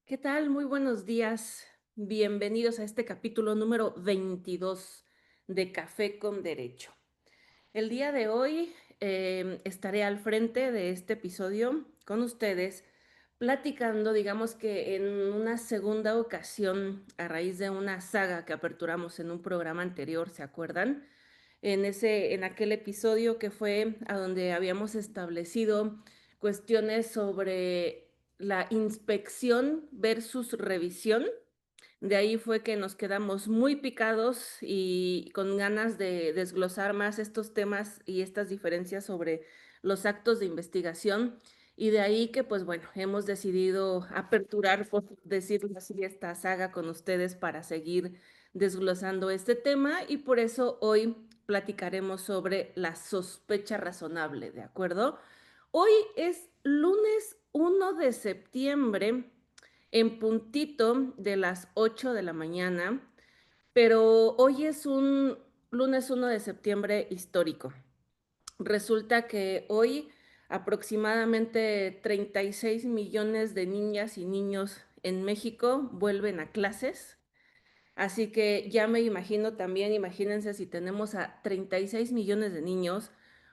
¿Qué tal? Muy buenos días. Bienvenidos a este capítulo número 22 de Café con Derecho. El día de hoy estaré al frente de este episodio con ustedes, platicando, digamos que en una segunda ocasión, a raíz de una saga que aperturamos en un programa anterior, ¿se acuerdan? En aquel episodio que fue a donde habíamos establecido cuestiones sobre la inspección versus revisión. De ahí fue que nos quedamos muy picados y con ganas de desglosar más estos temas y estas diferencias sobre los actos de investigación. Y de ahí que, pues bueno, hemos decidido aperturar, por decirlo así, esta saga con ustedes para seguir desglosando este tema, y por eso hoy platicaremos sobre la sospecha razonable, ¿de acuerdo? Hoy es lunes 1 de septiembre, en puntito de las 8 de la mañana, pero hoy es un lunes 1 de septiembre histórico. Resulta que hoy aproximadamente 36 millones de niñas y niños en México vuelven a clases. Así que ya me imagino también, imagínense si tenemos a 36 millones de niños,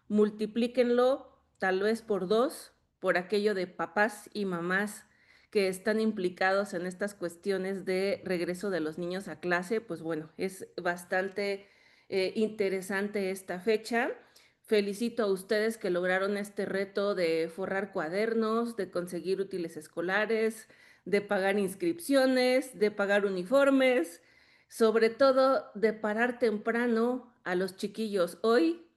multiplíquenlo tal vez por dos, por aquello de papás y mamás que están implicados en estas cuestiones de regreso de los niños a clase. Pues bueno, es bastante interesante esta fecha. Felicito a ustedes que lograron este reto de forrar cuadernos, de conseguir útiles escolares, de pagar inscripciones, de pagar uniformes, sobre todo de parar temprano a los chiquillos hoy,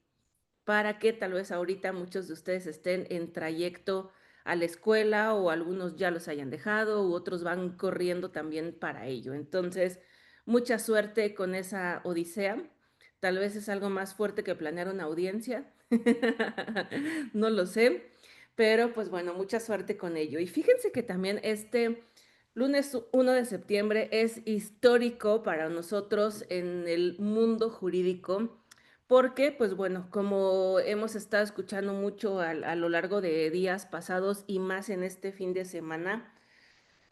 para que tal vez ahorita muchos de ustedes estén en trayecto a la escuela, o algunos ya los hayan dejado u otros van corriendo también para ello. Entonces, mucha suerte con esa odisea. Tal vez es algo más fuerte que planear una audiencia. No lo sé, pero pues bueno, mucha suerte con ello. Y fíjense que también este lunes 1 de septiembre es histórico para nosotros en el mundo jurídico, porque, pues bueno, como hemos estado escuchando mucho a lo largo de días pasados y más en este fin de semana,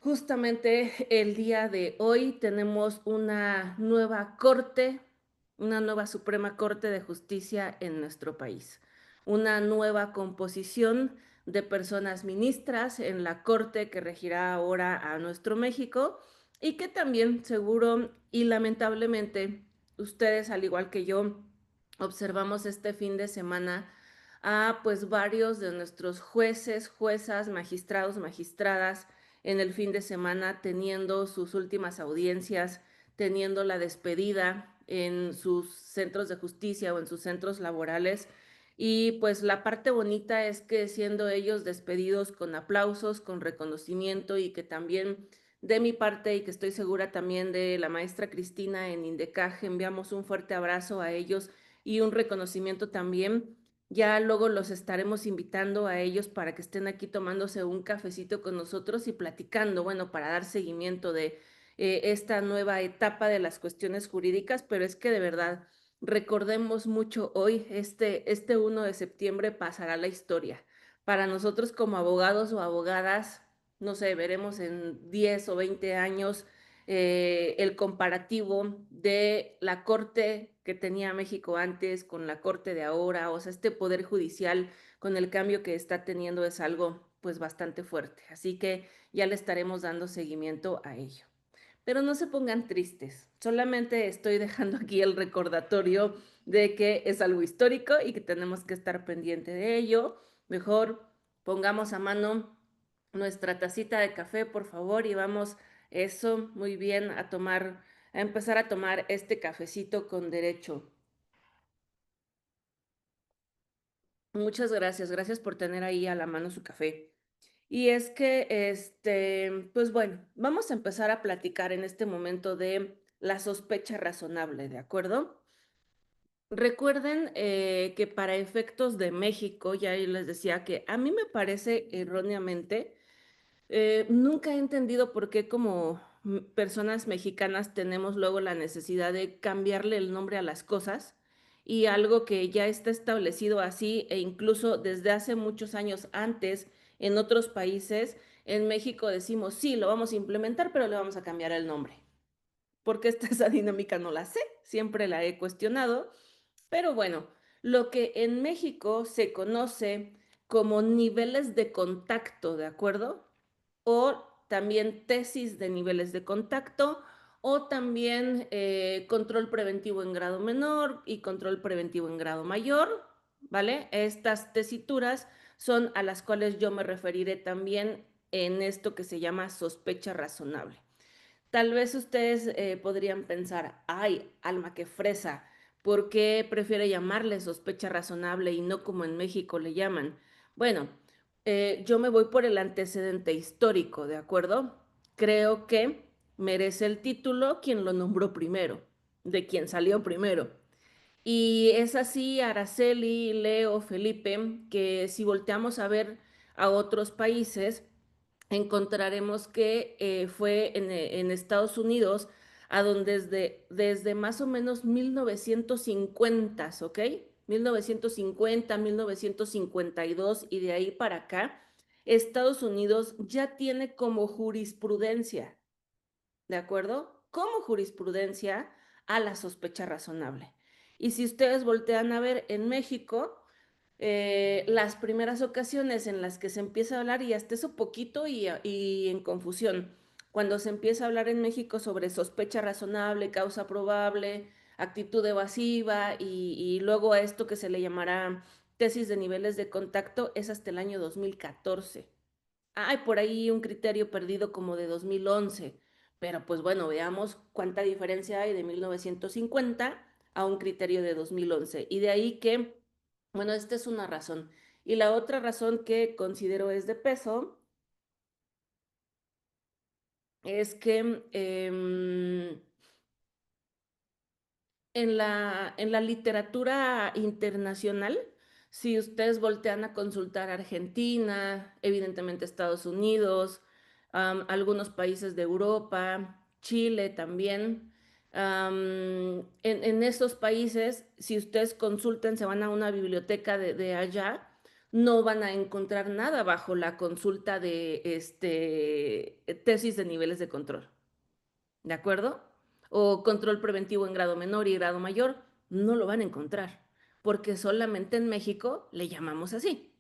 justamente el día de hoy tenemos una nueva corte, una nueva Suprema Corte de Justicia en nuestro país, una nueva composición de personas ministras en la corte que regirá ahora a nuestro México, y que también seguro y lamentablemente ustedes, al igual que yo, observamos este fin de semana a pues varios de nuestros jueces, juezas, magistrados, magistradas en el fin de semana teniendo sus últimas audiencias, teniendo la despedida en sus centros de justicia o en sus centros laborales. Y pues la parte bonita es que siendo ellos despedidos con aplausos, con reconocimiento, y que también de mi parte, y que estoy segura también de la maestra Cristina en Indecaj, enviamos un fuerte abrazo a ellos y un reconocimiento también. Ya luego los estaremos invitando a ellos para que estén aquí tomándose un cafecito con nosotros y platicando, bueno, para dar seguimiento de esta nueva etapa de las cuestiones jurídicas. Pero es que de verdad, recordemos mucho hoy, este 1 de septiembre pasará la historia. Para nosotros como abogados o abogadas, no sé, veremos en 10 o 20 años el comparativo de la corte que tenía México antes con la corte de ahora. O sea, este poder judicial con el cambio que está teniendo es algo pues bastante fuerte. Así que ya le estaremos dando seguimiento a ello. Pero no se pongan tristes, solamente estoy dejando aquí el recordatorio de que es algo histórico y que tenemos que estar pendiente de ello. Mejor Pongamos a mano nuestra tacita de café, por favor, y vamos, eso, muy bien, a empezar a tomar este cafecito con derecho. Muchas gracias, gracias por tener ahí a la mano su café. Y es que, pues bueno, vamos a empezar a platicar en este momento de la sospecha razonable, ¿de acuerdo? Recuerden que para efectos de México, ya ahí les decía que a mí me parece erróneamente, nunca he entendido por qué como personas mexicanas tenemos luego la necesidad de cambiarle el nombre a las cosas y algo que ya está establecido así e incluso desde hace muchos años antes en otros países, en México decimos, sí, lo vamos a implementar, pero le vamos a cambiar el nombre. Porque esa dinámica no la sé, siempre la he cuestionado, pero bueno, lo que en México se conoce como niveles de contacto, ¿de acuerdo? O también tesis de niveles de contacto, o también control preventivo en grado menor y control preventivo en grado mayor, ¿vale? Estas tesituras son a las cuales yo me referiré también en esto que se llama sospecha razonable. Tal vez ustedes podrían pensar, ay, Alma, qué fresa, ¿por qué prefiere llamarle sospecha razonable y no como en México le llaman? Bueno, yo me voy por el antecedente histórico, ¿de acuerdo? Creo que merece el título quien lo nombró primero, de quien salió primero. Y es así, Araceli, Leo, Felipe, que si volteamos a ver a otros países, encontraremos que fue en Estados Unidos, a donde desde más o menos 1950, ¿ok? 1950, 1952 y de ahí para acá, Estados Unidos ya tiene como jurisprudencia, ¿de acuerdo? Como jurisprudencia a la sospecha razonable. Y si ustedes voltean a ver en México, las primeras ocasiones en las que se empieza a hablar, y hasta eso poquito y en confusión, cuando se empieza a hablar en México sobre sospecha razonable, causa probable, actitud evasiva y luego a esto que se le llamará tesis de niveles de contacto, es hasta el año 2014. Hay por ahí un criterio perdido como de 2011, pero pues bueno, veamos cuánta diferencia hay de 1950 a un criterio de 2011. Y de ahí que, bueno, esta es una razón. Y la otra razón que considero es de peso es que en la literatura internacional, si ustedes voltean a consultar Argentina, evidentemente Estados Unidos, algunos países de Europa, Chile también, en esos países, si ustedes consultan, se van a una biblioteca de allá, no van a encontrar nada bajo la consulta de tesis de niveles de control. ¿De acuerdo? O control preventivo en grado menor y grado mayor, no lo van a encontrar, porque solamente en México le llamamos así.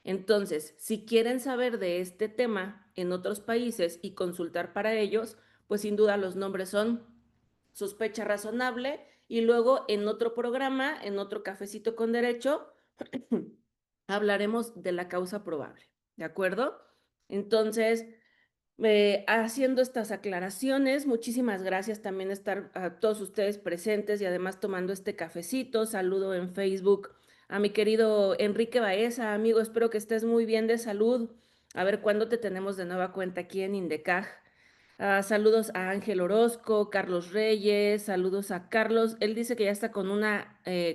Entonces, si quieren saber de este tema en otros países y consultar para ellos, pues sin duda los nombres son sospecha razonable y luego en otro programa, en otro cafecito con derecho, hablaremos de la causa probable. ¿De acuerdo? Entonces, haciendo estas aclaraciones. Muchísimas gracias también estar a todos ustedes presentes y además tomando este cafecito. Saludo en Facebook a mi querido Enrique Baeza, amigo, espero que estés muy bien de salud. A ver cuándo te tenemos de nueva cuenta aquí en Indecaj. Saludos a Ángel Orozco, Carlos Reyes, saludos a Carlos. Él dice que ya está con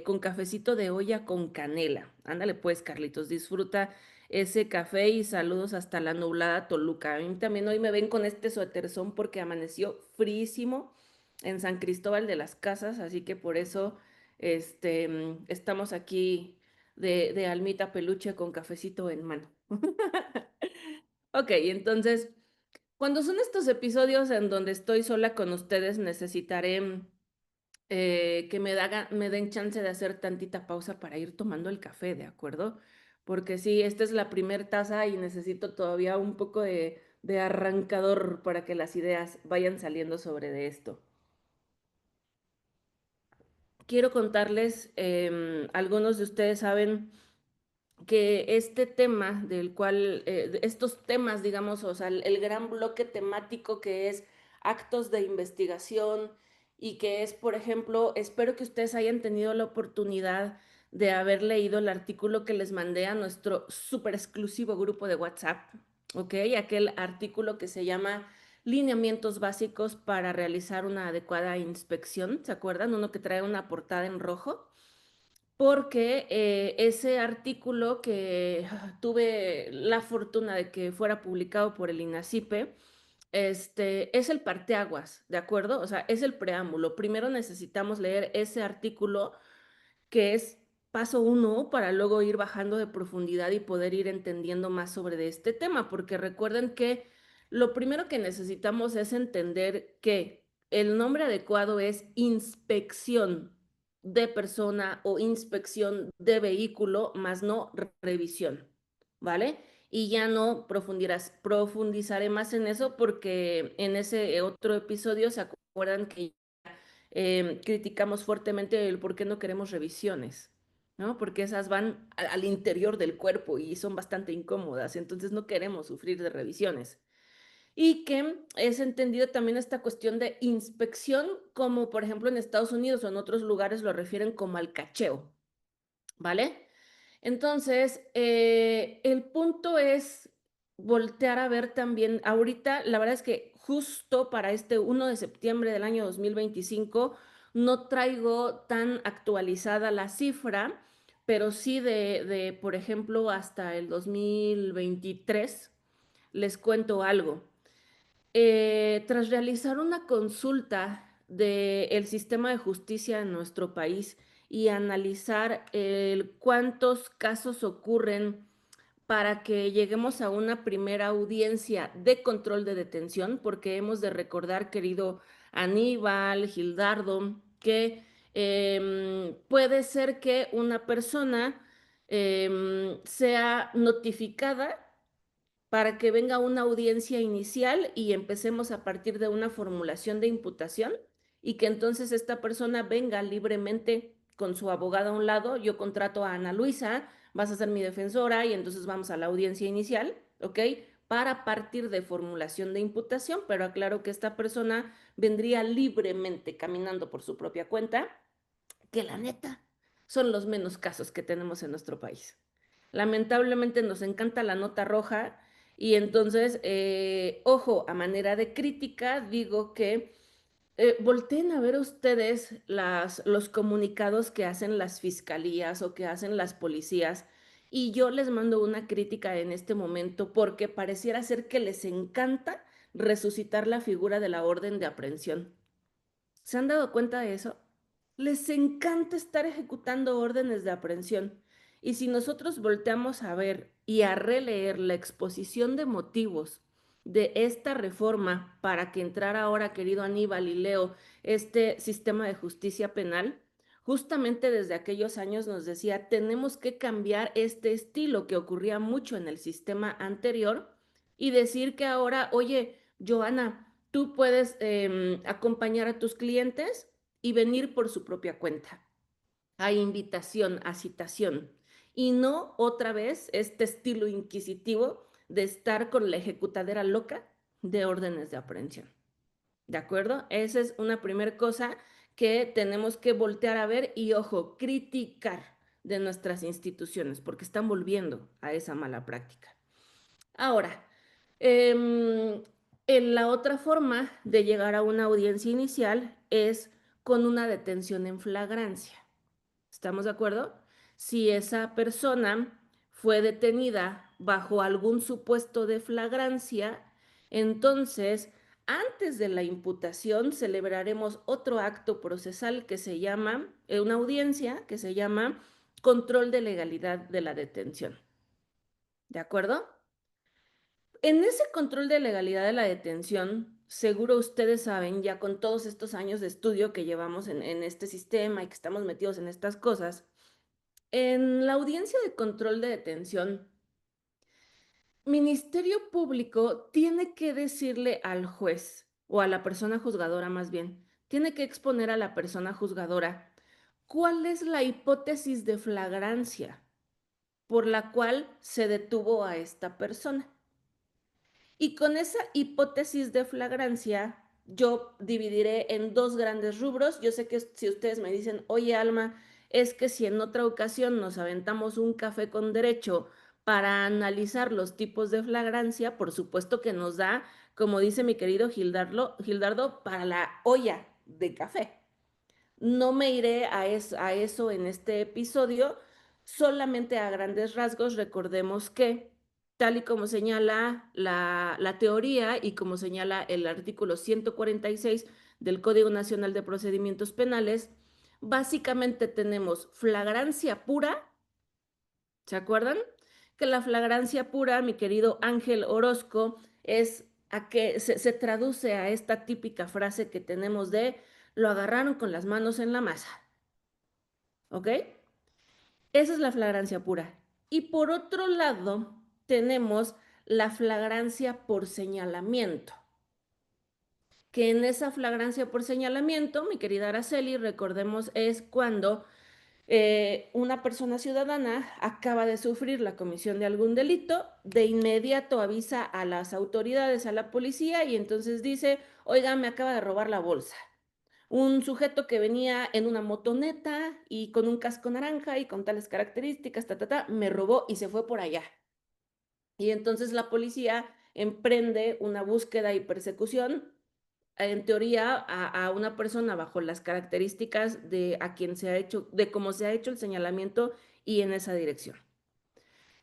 con cafecito de olla con canela. Ándale pues, Carlitos, disfruta ese café y saludos hasta la nublada Toluca. A mí también hoy me ven con este suéterzón porque amaneció frísimo en San Cristóbal de las Casas, así que por eso estamos aquí de almita peluche con cafecito en mano. Ok, entonces, cuando son estos episodios en donde estoy sola con ustedes, necesitaré que me den chance de hacer tantita pausa para ir tomando el café, ¿de acuerdo? Porque sí, esta es la primer taza y necesito todavía un poco de arrancador para que las ideas vayan saliendo sobre de esto. Quiero contarles, algunos de ustedes saben que este tema del cual, estos temas, digamos, o sea, el gran bloque temático que es actos de investigación y que es, por ejemplo, espero que ustedes hayan tenido la oportunidad de haber leído el artículo que les mandé a nuestro súper exclusivo grupo de WhatsApp, ¿ok? Aquel artículo que se llama Lineamientos básicos para realizar una adecuada inspección, ¿se acuerdan? Uno que trae una portada en rojo porque ese artículo que tuve la fortuna de que fuera publicado por el INACIPE, es el parteaguas, ¿de acuerdo? O sea, es el preámbulo. Primero necesitamos leer ese artículo que es paso uno para luego ir bajando de profundidad y poder ir entendiendo más sobre de este tema, porque recuerden que lo primero que necesitamos es entender que el nombre adecuado es inspección de persona o inspección de vehículo, más no revisión, ¿vale? Y ya no profundizaré más en eso porque en ese otro episodio se acuerdan que criticamos fuertemente el por qué no queremos revisiones, ¿no? Porque esas van al interior del cuerpo y son bastante incómodas, entonces no queremos sufrir de revisiones. Y que es entendido también esta cuestión de inspección, como por ejemplo en Estados Unidos o en otros lugares lo refieren como al cacheo, ¿vale? Entonces, el punto es voltear a ver también, ahorita, la verdad es que justo para este 1 de septiembre del año 2025 no traigo tan actualizada la cifra, pero sí por ejemplo, hasta el 2023, les cuento algo. Tras realizar una consulta del sistema de justicia en nuestro país y analizar cuántos casos ocurren para que lleguemos a una primera audiencia de control de detención, porque hemos de recordar, querido Aníbal, Gildardo, que puede ser que una persona sea notificada para que venga una audiencia inicial y empecemos a partir de una formulación de imputación y que entonces esta persona venga libremente con su abogado a un lado, yo contrato a Ana Luisa, vas a ser mi defensora y entonces vamos a la audiencia inicial, ¿ok? Para partir de formulación de imputación, pero aclaro que esta persona vendría libremente caminando por su propia cuenta, que la neta son los menos casos que tenemos en nuestro país. Lamentablemente nos encanta la nota roja y entonces, ojo, a manera de crítica, digo que volteen a ver ustedes los comunicados que hacen las fiscalías o que hacen las policías y yo les mando una crítica en este momento porque pareciera ser que les encanta resucitar la figura de la orden de aprehensión. ¿Se han dado cuenta de eso? Les encanta estar ejecutando órdenes de aprehensión. Y si nosotros volteamos a ver y a releer la exposición de motivos de esta reforma para que entrara ahora, querido Aníbal y Leo, este sistema de justicia penal, justamente desde aquellos años nos decía, tenemos que cambiar este estilo que ocurría mucho en el sistema anterior y decir que ahora, oye, Joana, tú puedes acompañar a tus clientes y venir por su propia cuenta, a invitación, a citación, y no otra vez este estilo inquisitivo de estar con la ejecutadera loca de órdenes de aprehensión. ¿De acuerdo? Esa es una primera cosa que tenemos que voltear a ver y, ojo, criticar de nuestras instituciones, porque están volviendo a esa mala práctica. Ahora, en la otra forma de llegar a una audiencia inicial es con una detención en flagrancia. ¿Estamos de acuerdo? Si esa persona fue detenida bajo algún supuesto de flagrancia, entonces, antes de la imputación, celebraremos otro acto procesal que se llama, una audiencia que se llama control de legalidad de la detención. ¿De acuerdo? En ese control de legalidad de la detención, seguro ustedes saben, ya con todos estos años de estudio que llevamos en este sistema y que estamos metidos en estas cosas, en la audiencia de control de detención, Ministerio Público tiene que decirle al juez o a la persona juzgadora más bien, tiene que exponer a la persona juzgadora cuál es la hipótesis de flagrancia. por la cual se detuvo a esta persona. Y con esa hipótesis de flagrancia, yo dividiré en dos grandes rubros. Yo sé que si ustedes me dicen, oye Alma, es que si en otra ocasión nos aventamos un café con derecho para analizar los tipos de flagrancia, por supuesto que nos da, como dice mi querido Gildardo, para la olla de café. No me iré a eso en este episodio, solamente a grandes rasgos recordemos que, tal y como señala la teoría y como señala el artículo 146 del Código Nacional de Procedimientos Penales, básicamente tenemos flagrancia pura. ¿Se acuerdan? Que la flagrancia pura, mi querido Ángel Orozco, es a que se traduce a esta típica frase que tenemos de lo agarraron con las manos en la masa. ¿Ok? Esa es la flagrancia pura. Y por otro lado, tenemos la flagrancia por señalamiento. Que en esa flagrancia por señalamiento, mi querida Araceli, recordemos, es cuando una persona ciudadana acaba de sufrir la comisión de algún delito, de inmediato avisa a las autoridades, a la policía, y entonces dice, oiga, me acaba de robar la bolsa. Un sujeto que venía en una motoneta y con un casco naranja y con tales características, me robó y se fue por allá. Y entonces la policía emprende una búsqueda y persecución, en teoría, a una persona bajo las características de a quien se ha hecho, de cómo se ha hecho el señalamiento y en esa dirección.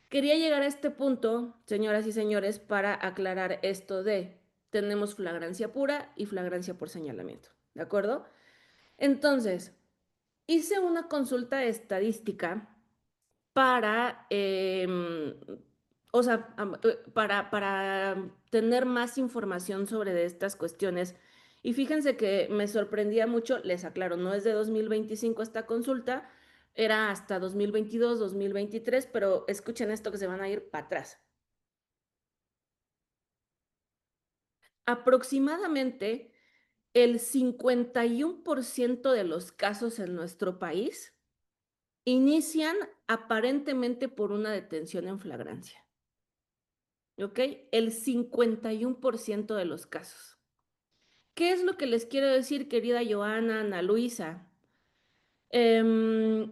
Quería llegar a este punto, señoras y señores, para aclarar esto de tenemos flagrancia pura y flagrancia por señalamiento, ¿de acuerdo? Entonces, hice una consulta estadística para, o sea, para tener más información sobre de estas cuestiones. Y fíjense que me sorprendía mucho, les aclaro, no es de 2025 esta consulta, era hasta 2022, 2023, pero escuchen esto que se van a ir para atrás. Aproximadamente el 51% de los casos en nuestro país inician aparentemente por una detención en flagrancia. ¿Ok? El 51% de los casos. ¿Qué es lo que les quiero decir, querida Joana, Ana Luisa? Que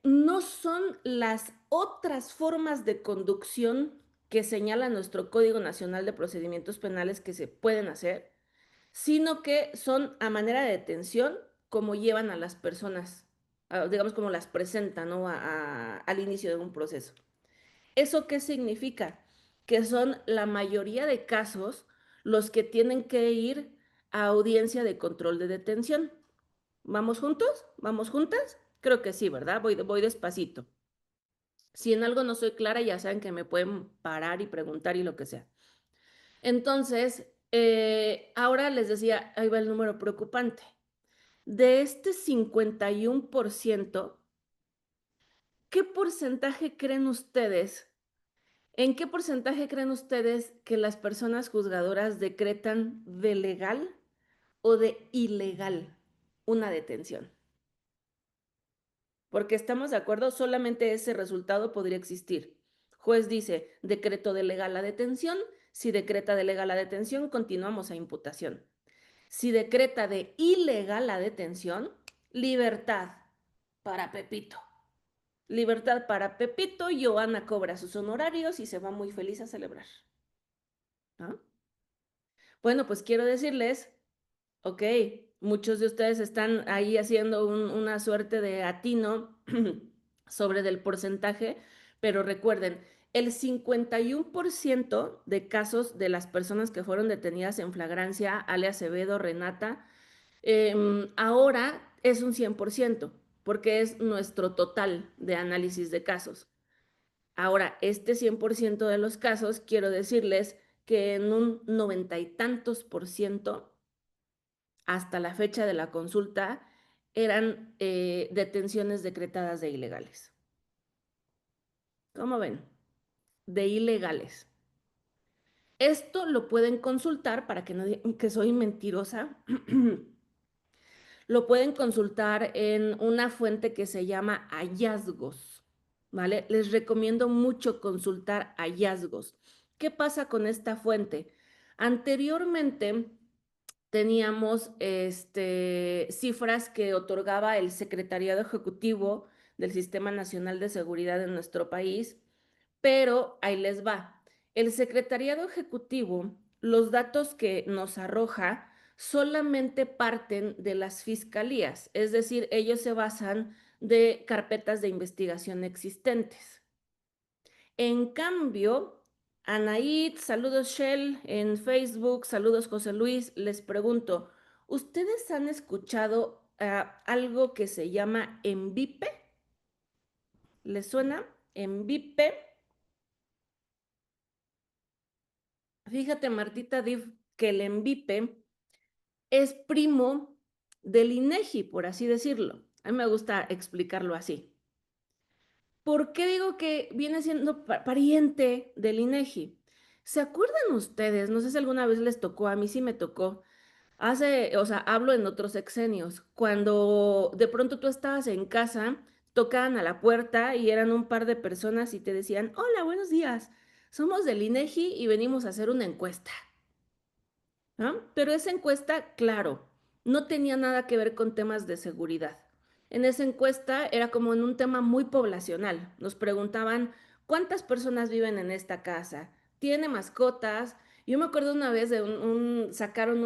no son las otras formas de conducción que señala nuestro Código Nacional de Procedimientos Penales que se pueden hacer, sino que son a manera de detención como llevan a las personas, digamos como las presentan, ¿no? Al inicio de un proceso. ¿Eso qué significa? Que son la mayoría de casos los que tienen que ir a audiencia de control de detención. ¿Vamos juntos? ¿Vamos juntas? Creo que sí, ¿verdad? Voy despacito. Si en algo no soy clara, ya saben que me pueden parar y preguntar y lo que sea. Entonces, ahora les decía, ahí va el número preocupante. De este 51%, ¿qué porcentaje creen ustedes? ¿En qué porcentaje creen ustedes que las personas juzgadoras decretan de legal o de ilegal una detención? Porque estamos de acuerdo, solamente ese resultado podría existir. Juez dice, decreto de legal la detención. Si decreta de legal la detención, continuamos a imputación. Si decreta de ilegal la detención, libertad para Pepito. Libertad para Pepito, Joana cobra sus honorarios y se va muy feliz a celebrar. ¿No? Bueno, pues quiero decirles, ok, muchos de ustedes están ahí haciendo una suerte de atino sobre del porcentaje, pero recuerden, el 51% de casos de las personas que fueron detenidas en flagrancia, Ale Acevedo, Renata, ahora es un 100%, porque es nuestro total de análisis de casos. Ahora, este 100% de los casos, quiero decirles que en un 90 y tantos por ciento, hasta la fecha de la consulta, eran detenciones decretadas de ilegales. ¿Cómo ven? De ilegales. Esto lo pueden consultar para que no digan que soy mentirosa. Lo pueden consultar en una fuente que se llama Hallazgos. ¿vale? Les recomiendo mucho consultar hallazgos. ¿Qué pasa con esta fuente? Anteriormente teníamos cifras que otorgaba el Secretariado Ejecutivo del Sistema Nacional de Seguridad de nuestro país, pero ahí les va. El Secretariado Ejecutivo, los datos que nos arroja solamente parten de las fiscalías, es decir, ellos se basan de carpetas de investigación existentes. En cambio, Anaid, saludos Shell en Facebook, saludos José Luis, les pregunto, ¿ustedes han escuchado algo que se llama ENVIPE? ¿Les suena? ENVIPE. Fíjate, Martita Div, que el ENVIPE es primo del INEGI, por así decirlo. A mí me gusta explicarlo así. ¿Por qué digo que viene siendo pariente del INEGI? ¿Se acuerdan ustedes? No sé si alguna vez les tocó, a mí sí me tocó. O sea, hablo en otros sexenios, cuando de pronto tú estabas en casa, tocaban a la puerta y eran un par de personas y te decían, hola, buenos días, somos del INEGI y venimos a hacer una encuesta. ¿No? Pero esa encuesta, claro, no tenía nada que ver con temas de seguridad. En esa encuesta era como en un tema muy poblacional. Nos preguntaban cuántas personas viven en esta casa, tiene mascotas. Yo me acuerdo una vez de sacaron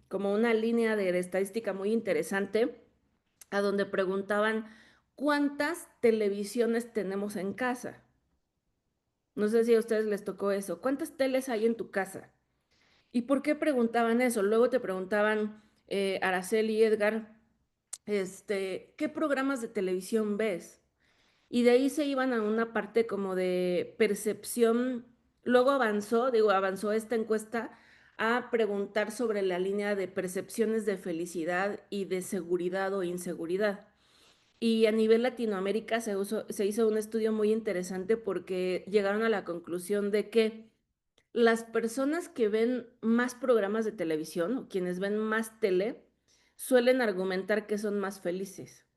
como una línea de estadística muy interesante a donde preguntaban cuántas televisiones tenemos en casa. No sé si a ustedes les tocó eso. ¿Cuántas teles hay en tu casa? ¿Y por qué preguntaban eso? Luego te preguntaban, Araceli y Edgar, ¿qué programas de televisión ves? Y de ahí se iban a una parte como de percepción. Luego avanzó esta encuesta a preguntar sobre la línea de percepciones de felicidad y de seguridad o inseguridad. Y a nivel Latinoamérica se hizo un estudio muy interesante porque llegaron a la conclusión de que las personas que ven más programas de televisión o quienes ven más tele suelen argumentar que son más felices,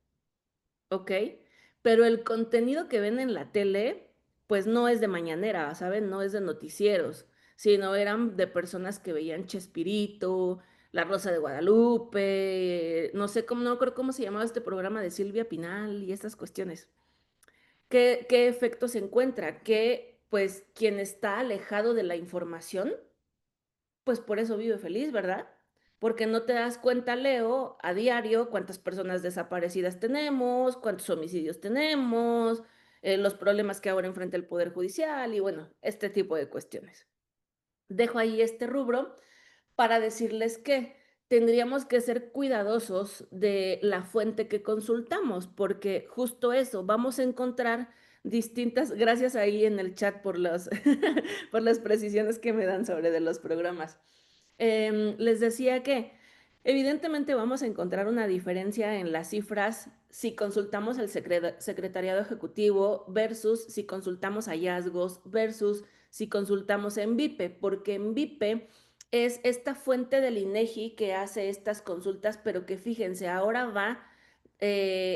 ¿ok? Pero el contenido que ven en la tele, pues no es de mañanera, ¿saben? No es de noticieros, sino eran de personas que veían Chespirito, La Rosa de Guadalupe, no sé cómo, no creo cómo se llamaba este programa de Silvia Pinal y estas cuestiones. ¿Qué efecto se encuentra? Que pues quien está alejado de la información, pues por eso vive feliz, ¿verdad? Porque no te das cuenta, Leo, a diario cuántas personas desaparecidas tenemos, cuántos homicidios tenemos, los problemas que ahora enfrenta el Poder Judicial y bueno, este tipo de cuestiones. Dejo ahí este rubro para decirles que tendríamos que ser cuidadosos de la fuente que consultamos, porque justo eso, vamos a encontrar distintas, gracias ahí en el chat por por las precisiones que me dan sobre de los programas. Les decía que evidentemente vamos a encontrar una diferencia en las cifras si consultamos el secretariado ejecutivo versus si consultamos hallazgos versus si consultamos en VIPE, porque en VIPE es esta fuente del INEGI que hace estas consultas, pero que fíjense, ahora va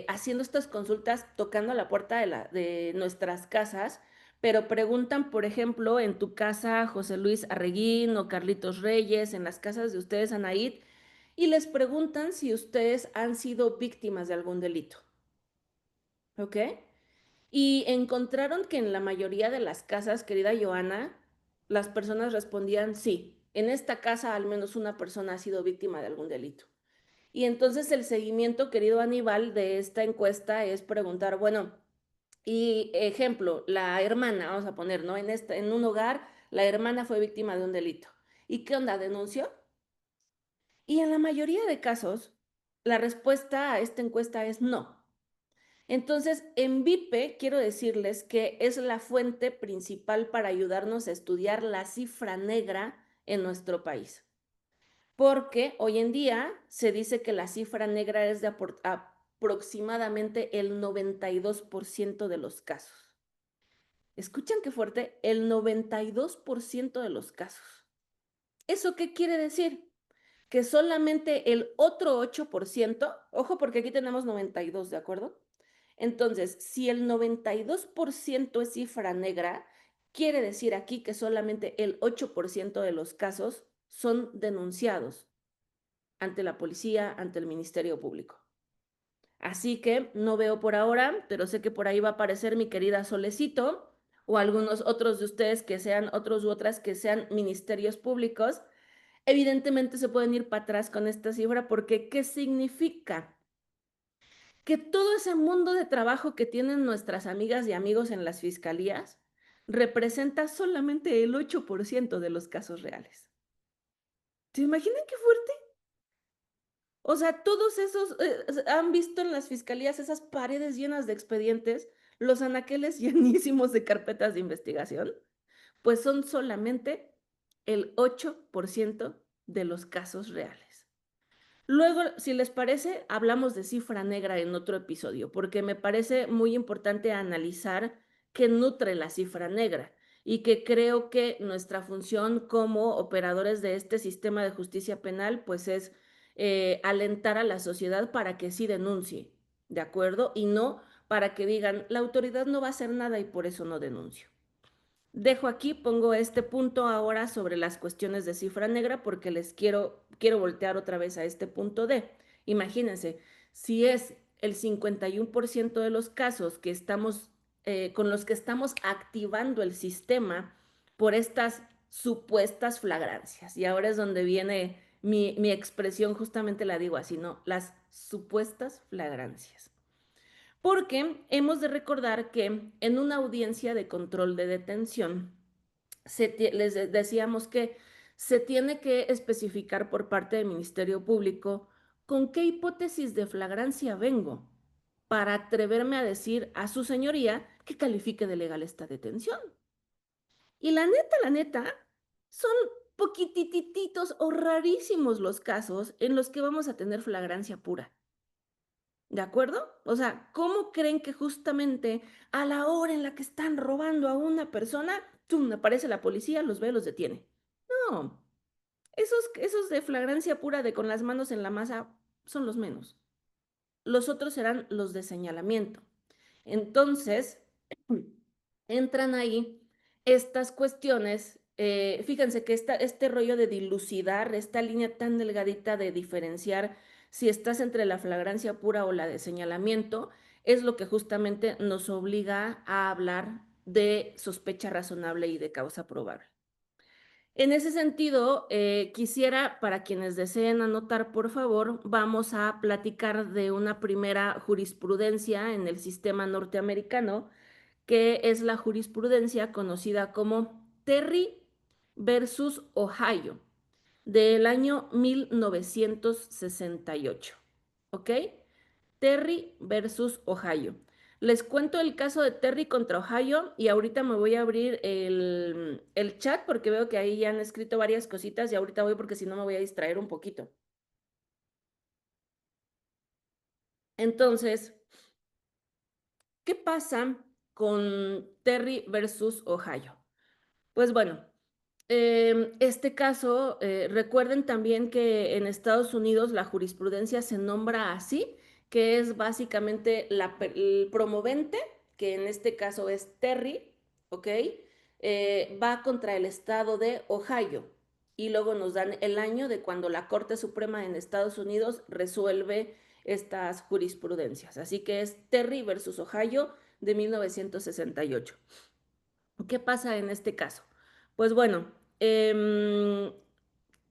haciendo estas consultas tocando a la puerta de nuestras casas, pero preguntan, por ejemplo, en tu casa, José Luis Arreguín o Carlitos Reyes, en las casas de ustedes, Anaid, y les preguntan si ustedes han sido víctimas de algún delito. ¿Ok? Y encontraron que en la mayoría de las casas, querida Joana, las personas respondían sí. En esta casa al menos una persona ha sido víctima de algún delito. Y entonces el seguimiento, querido Aníbal, de esta encuesta es preguntar, bueno, y ejemplo, la hermana, vamos a poner, ¿no? En un hogar, la hermana fue víctima de un delito. ¿Y qué onda? ¿Denunció? Y en la mayoría de casos, la respuesta a esta encuesta es no. Entonces, en VIPE quiero decirles que es la fuente principal para ayudarnos a estudiar la cifra negra en nuestro país. Porque hoy en día se dice que la cifra negra es de aproximadamente el 92% de los casos. ¿Escuchan qué fuerte? El 92% de los casos. ¿Eso qué quiere decir? Que solamente el otro 8%, ojo porque aquí tenemos 92, ¿de acuerdo? Entonces, si el 92% es cifra negra, quiere decir aquí que solamente el 8% de los casos son denunciados ante la policía, ante el Ministerio Público. Así que no veo por ahora, pero sé que por ahí va a aparecer mi querida Solecito o algunos otros de ustedes que sean, otros u otras que sean ministerios públicos. Evidentemente se pueden ir para atrás con esta cifra porque ¿qué significa? Que todo ese mundo de trabajo que tienen nuestras amigas y amigos en las fiscalías representa solamente el 8% de los casos reales. ¿Se imaginan qué fuerte? O sea, todos esos, han visto en las fiscalías esas paredes llenas de expedientes, los anaqueles llenísimos de carpetas de investigación, pues son solamente el 8% de los casos reales. Luego, si les parece, hablamos de cifra negra en otro episodio, porque me parece muy importante analizar qué nutre la cifra negra y que creo que nuestra función como operadores de este sistema de justicia penal, pues es alentar a la sociedad para que sí denuncie, ¿de acuerdo? Y no para que digan, la autoridad no va a hacer nada y por eso no denuncio. Dejo aquí, pongo este punto ahora sobre las cuestiones de cifra negra porque quiero voltear otra vez a este punto de, imagínense, si es el 51% de los casos que estamos, con los que estamos activando el sistema por estas supuestas flagrancias. Y ahora es donde viene mi expresión, justamente la digo así, ¿no? Las supuestas flagrancias. Porque hemos de recordar que en una audiencia de control de detención, les decíamos que se tiene que especificar por parte del Ministerio Público con qué hipótesis de flagrancia vengo para atreverme a decir a su señoría que califique de legal esta detención. Y la neta, son poquitititos o rarísimos los casos en los que vamos a tener flagrancia pura. ¿De acuerdo? O sea, ¿cómo creen que justamente a la hora en la que están robando a una persona, ¡tum!, aparece la policía, los ve, los detiene? No, esos de flagrancia pura de con las manos en la masa son los menos. Los otros serán los de señalamiento. Entonces, entran ahí estas cuestiones. Fíjense que este rollo de dilucidar, esta línea tan delgadita de diferenciar si estás entre la flagrancia pura o la de señalamiento, es lo que justamente nos obliga a hablar de sospecha razonable y de causa probable. En ese sentido, quisiera, para quienes deseen anotar, por favor, vamos a platicar de una primera jurisprudencia en el sistema norteamericano, que es la jurisprudencia conocida como Terry versus Ohio, del año 1968. ¿Ok? Terry versus Ohio. Les cuento el caso de Terry contra Ohio y ahorita me voy a abrir el chat porque veo que ahí ya han escrito varias cositas y ahorita voy porque si no me voy a distraer un poquito. Entonces, ¿qué pasa con Terry versus Ohio? Pues bueno, este caso, recuerden también que en Estados Unidos la jurisprudencia se nombra así, que es básicamente el promovente, que en este caso es Terry, ¿ok? Va contra el estado de Ohio. Y luego nos dan el año de cuando la Corte Suprema en Estados Unidos resuelve estas jurisprudencias. Así que es Terry versus Ohio de 1968. ¿Qué pasa en este caso? Pues bueno,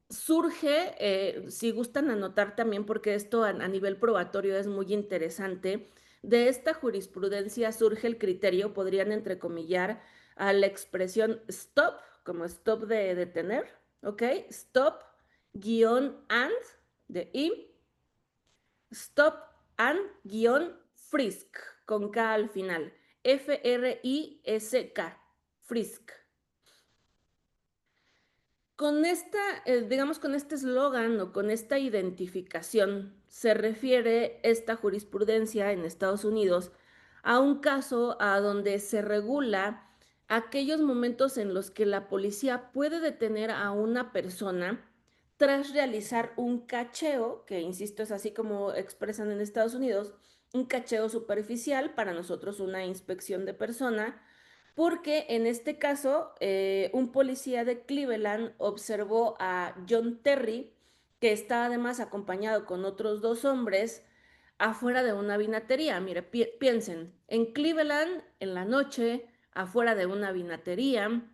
surge, si gustan anotar también, porque esto a nivel probatorio es muy interesante, de esta jurisprudencia surge el criterio, podrían entrecomillar, a la expresión stop, como stop de detener, ¿ok? Stop, guión and, de y, stop and, guión frisk, con K al final, Frisk, frisk. Con esta, digamos, con este eslogan o con esta identificación se refiere esta jurisprudencia en Estados Unidos a un caso a donde se regula aquellos momentos en los que la policía puede detener a una persona tras realizar un cacheo, que insisto es así como expresan en Estados Unidos, un cacheo superficial, para nosotros una inspección de persona, porque en este caso un policía de Cleveland observó a John Terry, que está además acompañado con otros dos hombres, afuera de una vinatería. Mire, piensen, en Cleveland, en la noche, afuera de una vinatería.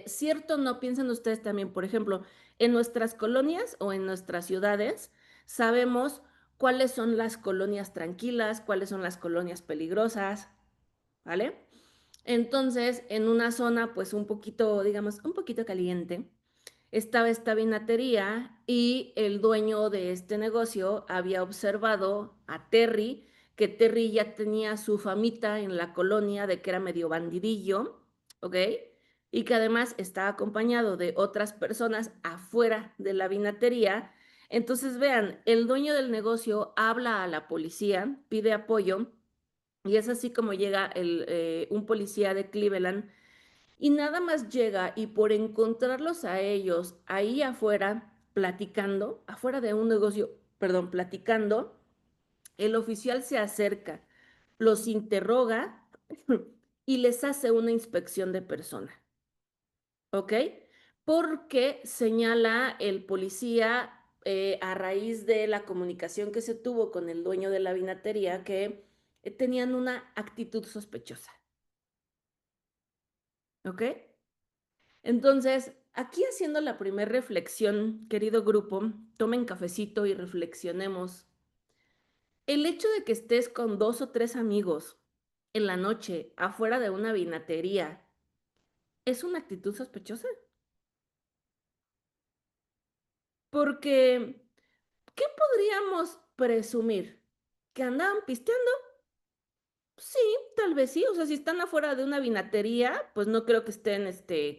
¿Cierto no piensan ustedes también, por ejemplo, en nuestras colonias o en nuestras ciudades, sabemos cuáles son las colonias tranquilas, cuáles son las colonias peligrosas, ¿vale? Entonces, en una zona, pues un poquito, digamos, un poquito caliente, estaba esta vinatería y el dueño de este negocio había observado a Terry, que Terry ya tenía su famita en la colonia de que era medio bandidillo, ¿ok? Y que además estaba acompañado de otras personas afuera de la vinatería. Entonces, vean, el dueño del negocio habla a la policía, pide apoyo, y es así como llega un policía de Cleveland y nada más llega y por encontrarlos a ellos ahí afuera, platicando, afuera de un negocio, perdón, platicando, el oficial se acerca, los interroga y les hace una inspección de persona, ¿ok? Porque señala el policía a raíz de la comunicación que se tuvo con el dueño de la vinatería que tenían una actitud sospechosa, ¿ok? Entonces, aquí haciendo la primera reflexión, querido grupo, tomen cafecito y reflexionemos. El hecho de que estés con dos o tres amigos en la noche afuera de una vinatería, ¿es una actitud sospechosa? Porque, ¿qué podríamos presumir? ¿Que andaban pisteando? Sí, tal vez sí. O sea, si están afuera de una vinatería, pues no creo que estén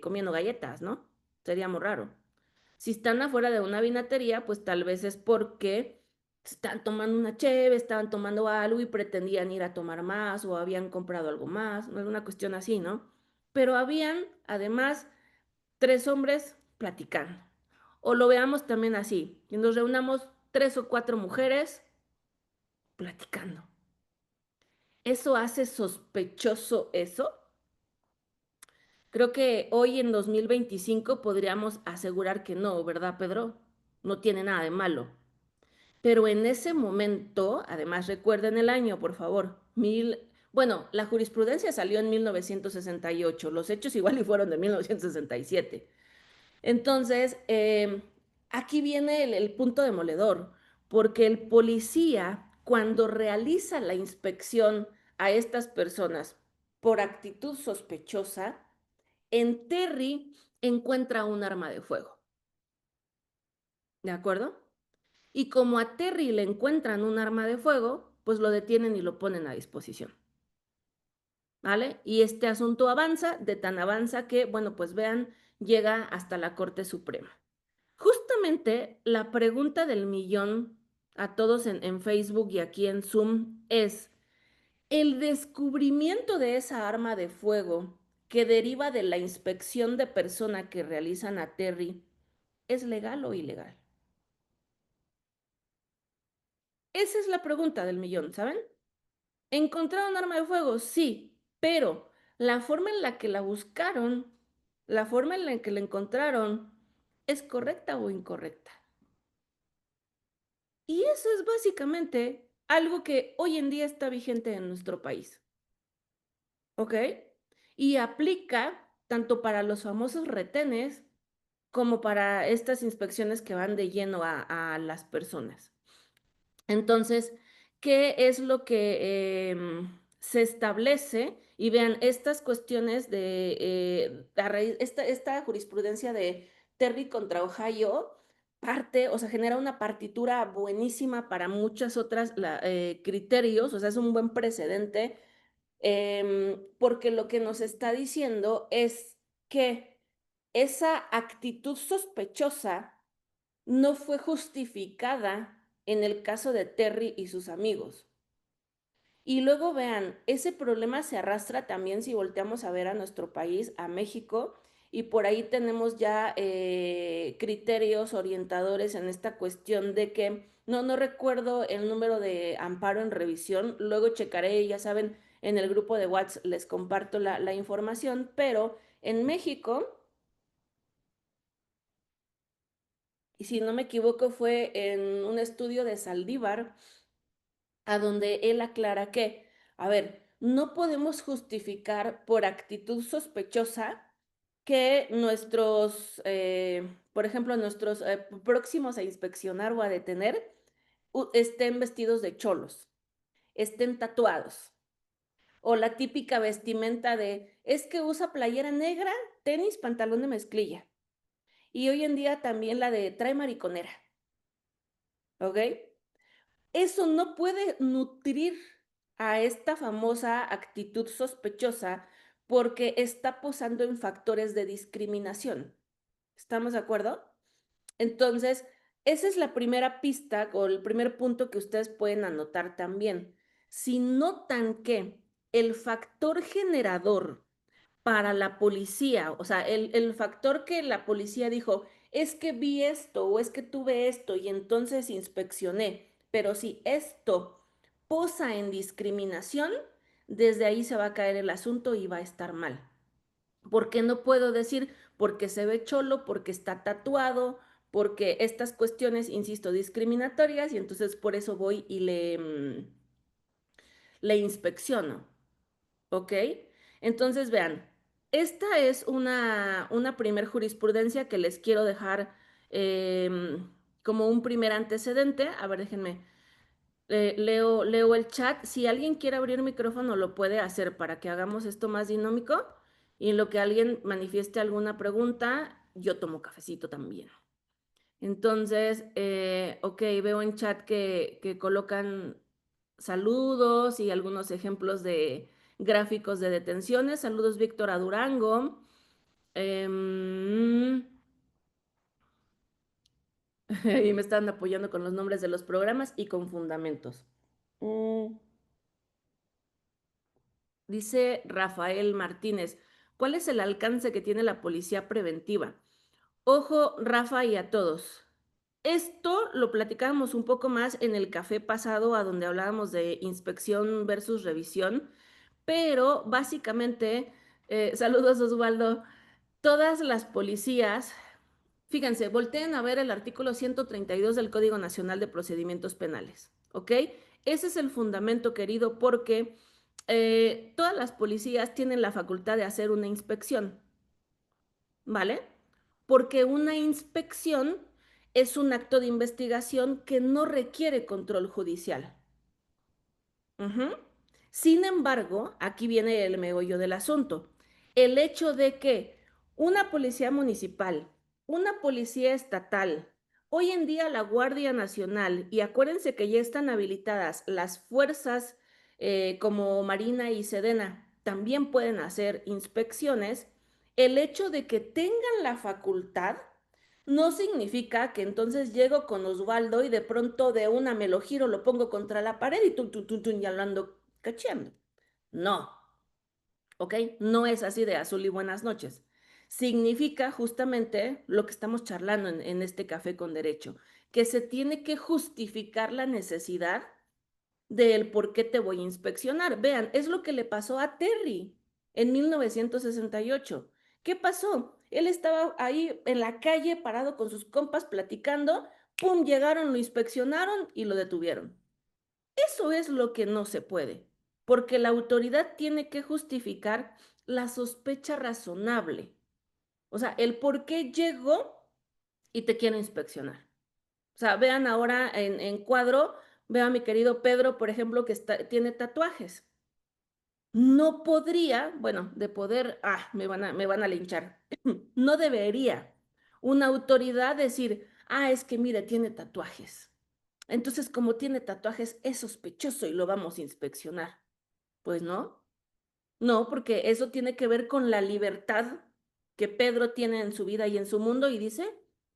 comiendo galletas, ¿no? Sería muy raro. Si están afuera de una vinatería, pues tal vez es porque están tomando una cheve, estaban tomando algo y pretendían ir a tomar más o habían comprado algo más, alguna cuestión así, ¿no? Pero habían, además, tres hombres platicando. O lo veamos también así, y nos reunamos tres o cuatro mujeres platicando. ¿Eso hace sospechoso eso? Creo que hoy en 2025 podríamos asegurar que no, ¿verdad, Pedro? No tiene nada de malo. Pero en ese momento, además recuerden el año, por favor, bueno, la jurisprudencia salió en 1968, los hechos igual y fueron de 1967. Entonces, aquí viene el punto demoledor, porque el policía, cuando realiza la inspección a estas personas por actitud sospechosa, en Terry encuentra un arma de fuego, ¿de acuerdo? Y como a Terry le encuentran un arma de fuego, pues lo detienen y lo ponen a disposición, ¿vale? Y este asunto avanza, de tan avanza que, bueno, pues vean, llega hasta la Corte Suprema. Justamente la pregunta del millón a todos en Facebook y aquí en Zoom es, ¿el descubrimiento de esa arma de fuego que deriva de la inspección de persona que realizan a Terry es legal o ilegal? Esa es la pregunta del millón, ¿saben? ¿Encontraron arma de fuego? Sí, pero la forma en la que la buscaron, la forma en la que la encontraron, ¿es correcta o incorrecta? Y eso es básicamente algo que hoy en día está vigente en nuestro país, ¿ok? Y aplica tanto para los famosos retenes como para estas inspecciones que van de lleno a las personas. Entonces, ¿qué es lo que se establece? Y vean, estas cuestiones esta jurisprudencia de Terry contra Ohio parte, o sea, genera una partitura buenísima para muchas otras criterios, o sea, es un buen precedente, porque lo que nos está diciendo es que esa actitud sospechosa no fue justificada en el caso de Terry y sus amigos. Y luego vean, ese problema se arrastra también si volteamos a ver a nuestro país, a México, y por ahí tenemos ya criterios orientadores en esta cuestión de que no recuerdo el número de amparo en revisión, luego checaré, ya saben, en el grupo de WhatsApp les comparto la información, pero en México, y si no me equivoco, fue en un estudio de Saldívar, a donde él aclara que, a ver, no podemos justificar por actitud sospechosa que nuestros, por ejemplo, nuestros próximos a inspeccionar o a detener estén vestidos de cholos, estén tatuados. O la típica vestimenta de, es que usa playera negra, tenis, pantalón de mezclilla. Y hoy en día también la de trae mariconera, ¿ok? Eso no puede nutrir a esta famosa actitud sospechosa porque está posando en factores de discriminación. ¿Estamos de acuerdo? Entonces, esa es la primera pista o el primer punto que ustedes pueden anotar también. Si notan que el factor generador para la policía, o sea, el factor que la policía dijo, es que vi esto o es que tuve esto y entonces inspeccioné, pero si esto posa en discriminación, desde ahí se va a caer el asunto y va a estar mal. Porque no puedo decir porque se ve cholo, porque está tatuado, porque estas cuestiones, insisto, discriminatorias y entonces por eso voy y le inspecciono. ¿Ok? Entonces, vean, esta es una primer jurisprudencia que les quiero dejar como un primer antecedente. A ver, déjenme, leo el chat. Si alguien quiere abrir micrófono, lo puede hacer para que hagamos esto más dinámico. Y en lo que alguien manifieste alguna pregunta, yo tomo cafecito también. Entonces, ok, veo en chat que colocan saludos y algunos ejemplos de gráficos de detenciones. Saludos, Víctor, a Durango. Em, y me están apoyando con los nombres de los programas y con fundamentos. Mm, Dice Rafael Martínez, ¿cuál es el alcance que tiene la policía preventiva? Ojo, Rafa, y a todos. Esto lo platicábamos un poco más en el café pasado, a donde hablábamos de inspección versus revisión, pero básicamente, saludos Osvaldo, todas las policías, fíjense, volteen a ver el artículo 132 del Código Nacional de Procedimientos Penales, ¿ok? Ese es el fundamento, querido, porque todas las policías tienen la facultad de hacer una inspección. ¿Vale? Porque una inspección es un acto de investigación que no requiere control judicial. Ujú. Sin embargo, aquí viene el meollo del asunto. El hecho de que una policía municipal, una policía estatal, hoy en día la Guardia Nacional, y acuérdense que ya están habilitadas las fuerzas como Marina y Sedena, también pueden hacer inspecciones, el hecho de que tengan la facultad no significa que entonces llego con Osvaldo y de pronto de una me lo giro, lo pongo contra la pared y ya lo ando cacheando. No, ¿ok? No es así de azul y buenas noches. Significa justamente lo que estamos charlando en este café con derecho, que se tiene que justificar la necesidad del por qué te voy a inspeccionar. Vean, es lo que le pasó a Terry en 1968. ¿Qué pasó? Él estaba ahí en la calle parado con sus compas platicando, ¡pum! Llegaron, lo inspeccionaron y lo detuvieron. Eso es lo que no se puede, porque la autoridad tiene que justificar la sospecha razonable. O sea, el por qué llego y te quiero inspeccionar. O sea, vean ahora en cuadro, veo a mi querido Pedro, por ejemplo, que tiene tatuajes. No podría, bueno, de poder, me van a linchar. No debería una autoridad decir, es que mire, tiene tatuajes. Entonces, como tiene tatuajes, es sospechoso y lo vamos a inspeccionar. Pues no, no, porque eso tiene que ver con la libertad que Pedro tiene en su vida y en su mundo y dice,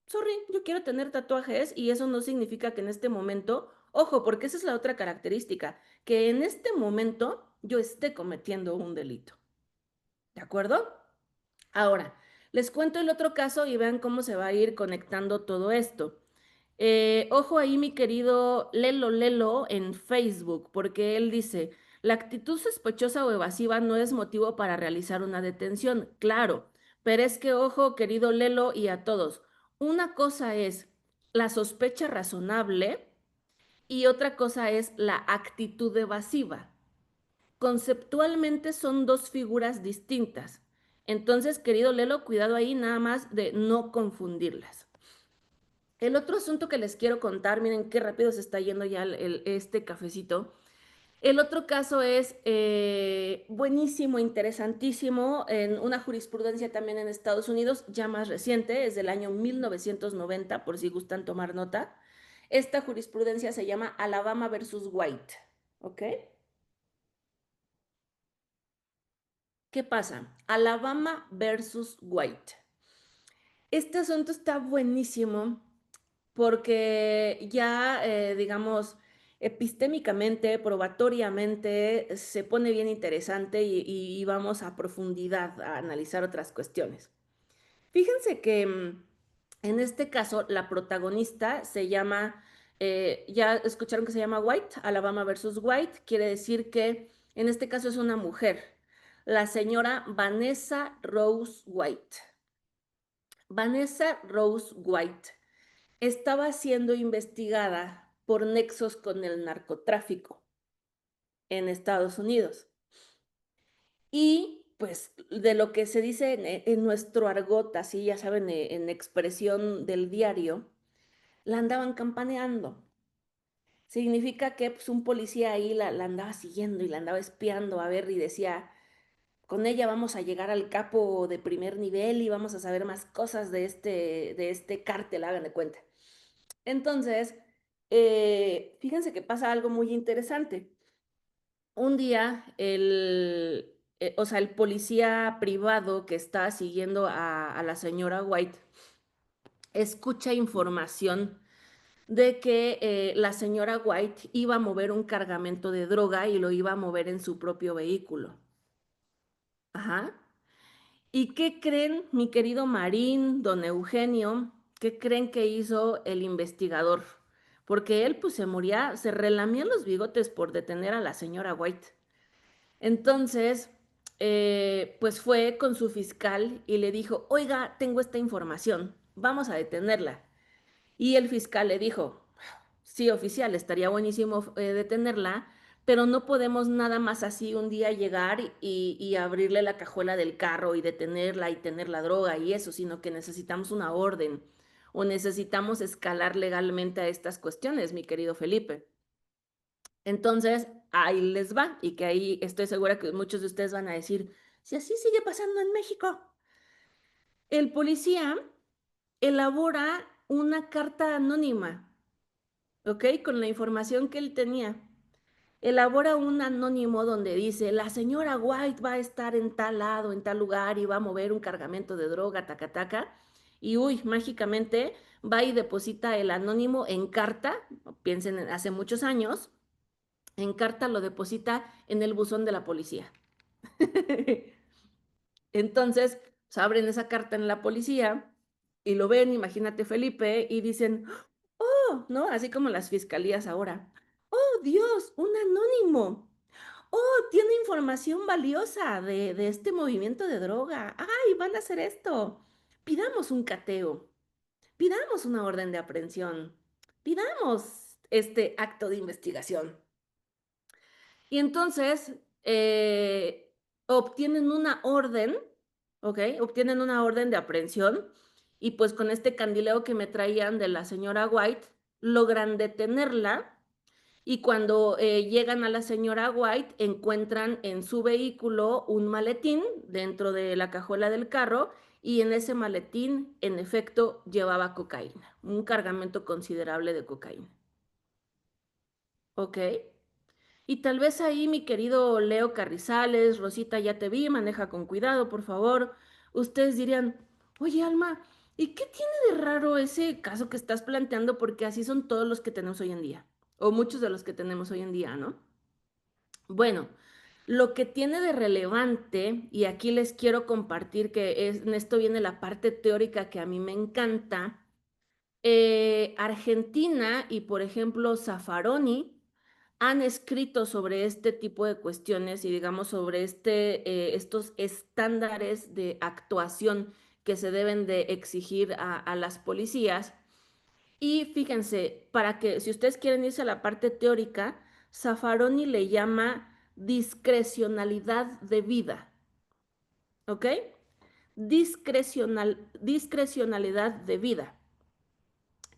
sorry, yo quiero tener tatuajes y eso no significa que en este momento, ojo, porque esa es la otra característica, que en este momento yo esté cometiendo un delito. ¿De acuerdo? Ahora, Les cuento el otro caso y vean cómo se va a ir conectando todo esto. Ojo ahí, mi querido Lelo Lelo en Facebook, porque él dice, la actitud sospechosa o evasiva no es motivo para realizar una detención, claro, pero es que ojo, querido Lelo y a todos, una cosa es la sospecha razonable y otra cosa es la actitud evasiva. Conceptualmente son dos figuras distintas. Entonces, querido Lelo, cuidado ahí nada más de no confundirlas. El otro asunto que les quiero contar, miren qué rápido se está yendo ya este cafecito. El otro caso es buenísimo, interesantísimo, en una jurisprudencia también en Estados Unidos, ya más reciente, es del año 1990, por si gustan tomar nota. Esta jurisprudencia se llama Alabama versus White, ¿ok? ¿Qué pasa? Alabama versus White. Este asunto está buenísimo porque ya, digamos, epistémicamente, probatoriamente, se pone bien interesante y vamos a profundidad a analizar otras cuestiones. Fíjense que en este caso la protagonista se llama, ya escucharon que se llama White, Alabama versus White, quiere decir que en este caso es una mujer, la señora Vanessa Rose White. Vanessa Rose White estaba siendo investigada por nexos con el narcotráfico en Estados Unidos. Y pues de lo que se dice en nuestro argot, así ya saben, en expresión del diario, la andaban campaneando. Significa que pues, un policía ahí la andaba siguiendo y la andaba espiando a ver y decía, con ella vamos a llegar al capo de primer nivel y vamos a saber más cosas de este cártel, hagan de cuenta. Entonces, fíjense que pasa algo muy interesante. Un día, o sea, el policía privado que está siguiendo a la señora White escucha información de que la señora White iba a mover un cargamento de droga y lo iba a mover en su propio vehículo. Ajá. ¿Y qué creen, mi querido Marín, don Eugenio? ¿Qué creen que hizo el investigador? Porque él pues se moría, se relamía los bigotes por detener a la señora White. Entonces, pues fue con su fiscal y le dijo, oiga, tengo esta información, vamos a detenerla. Y el fiscal le dijo, sí, oficial, estaría buenísimo detenerla, pero no podemos nada más así un día llegar y abrirle la cajuela del carro y detenerla y tener la droga y eso, sino que necesitamos una orden o necesitamos escalar legalmente a estas cuestiones, mi querido Felipe. Entonces, ahí les va y que ahí estoy segura que muchos de ustedes van a decir, si así sigue pasando en México. El policía elabora una carta anónima, ¿ok? Con la información que él tenía. Elabora un anónimo donde dice, la señora White va a estar en tal lado, en tal lugar y va a mover un cargamento de droga, taca, taca. Y uy, mágicamente va y deposita el anónimo en carta, piensen en hace muchos años, en carta lo deposita en el buzón de la policía. Entonces, pues, abren esa carta en la policía y lo ven, imagínate Felipe, y dicen, oh, ¿no? Así como las fiscalías ahora. Oh, Dios, un anónimo. Oh, tiene información valiosa de este movimiento de droga. Ay, van a hacer esto. Pidamos un cateo. Pidamos una orden de aprehensión. Pidamos este acto de investigación. Y entonces obtienen una orden, ¿ok? Obtienen una orden de aprehensión y pues con este candileo que me traían de la señora White, logran detenerla y cuando llegan a la señora White encuentran en su vehículo un maletín dentro de la cajuela del carro y en ese maletín, en efecto, llevaba cocaína, un cargamento considerable de cocaína. ¿Ok? Y tal vez ahí, mi querido Leo Carrizales, Rosita, ya te vi, maneja con cuidado, por favor. Ustedes dirían, oye, Alma, ¿y qué tiene de raro ese caso que estás planteando? Porque así son todos los que tenemos hoy en día, o muchos de los que tenemos hoy en día, ¿no? Bueno, Lo que tiene de relevante, y aquí les quiero compartir que en esto viene la parte teórica que a mí me encanta. Argentina y, por ejemplo, Zaffaroni han escrito sobre este tipo de cuestiones y, digamos, sobre estos estándares de actuación que se deben de exigir a las policías. Y fíjense, para que, si ustedes quieren irse a la parte teórica, Zaffaroni le llama discrecionalidad de vida, ¿ok? Discrecionalidad de vida,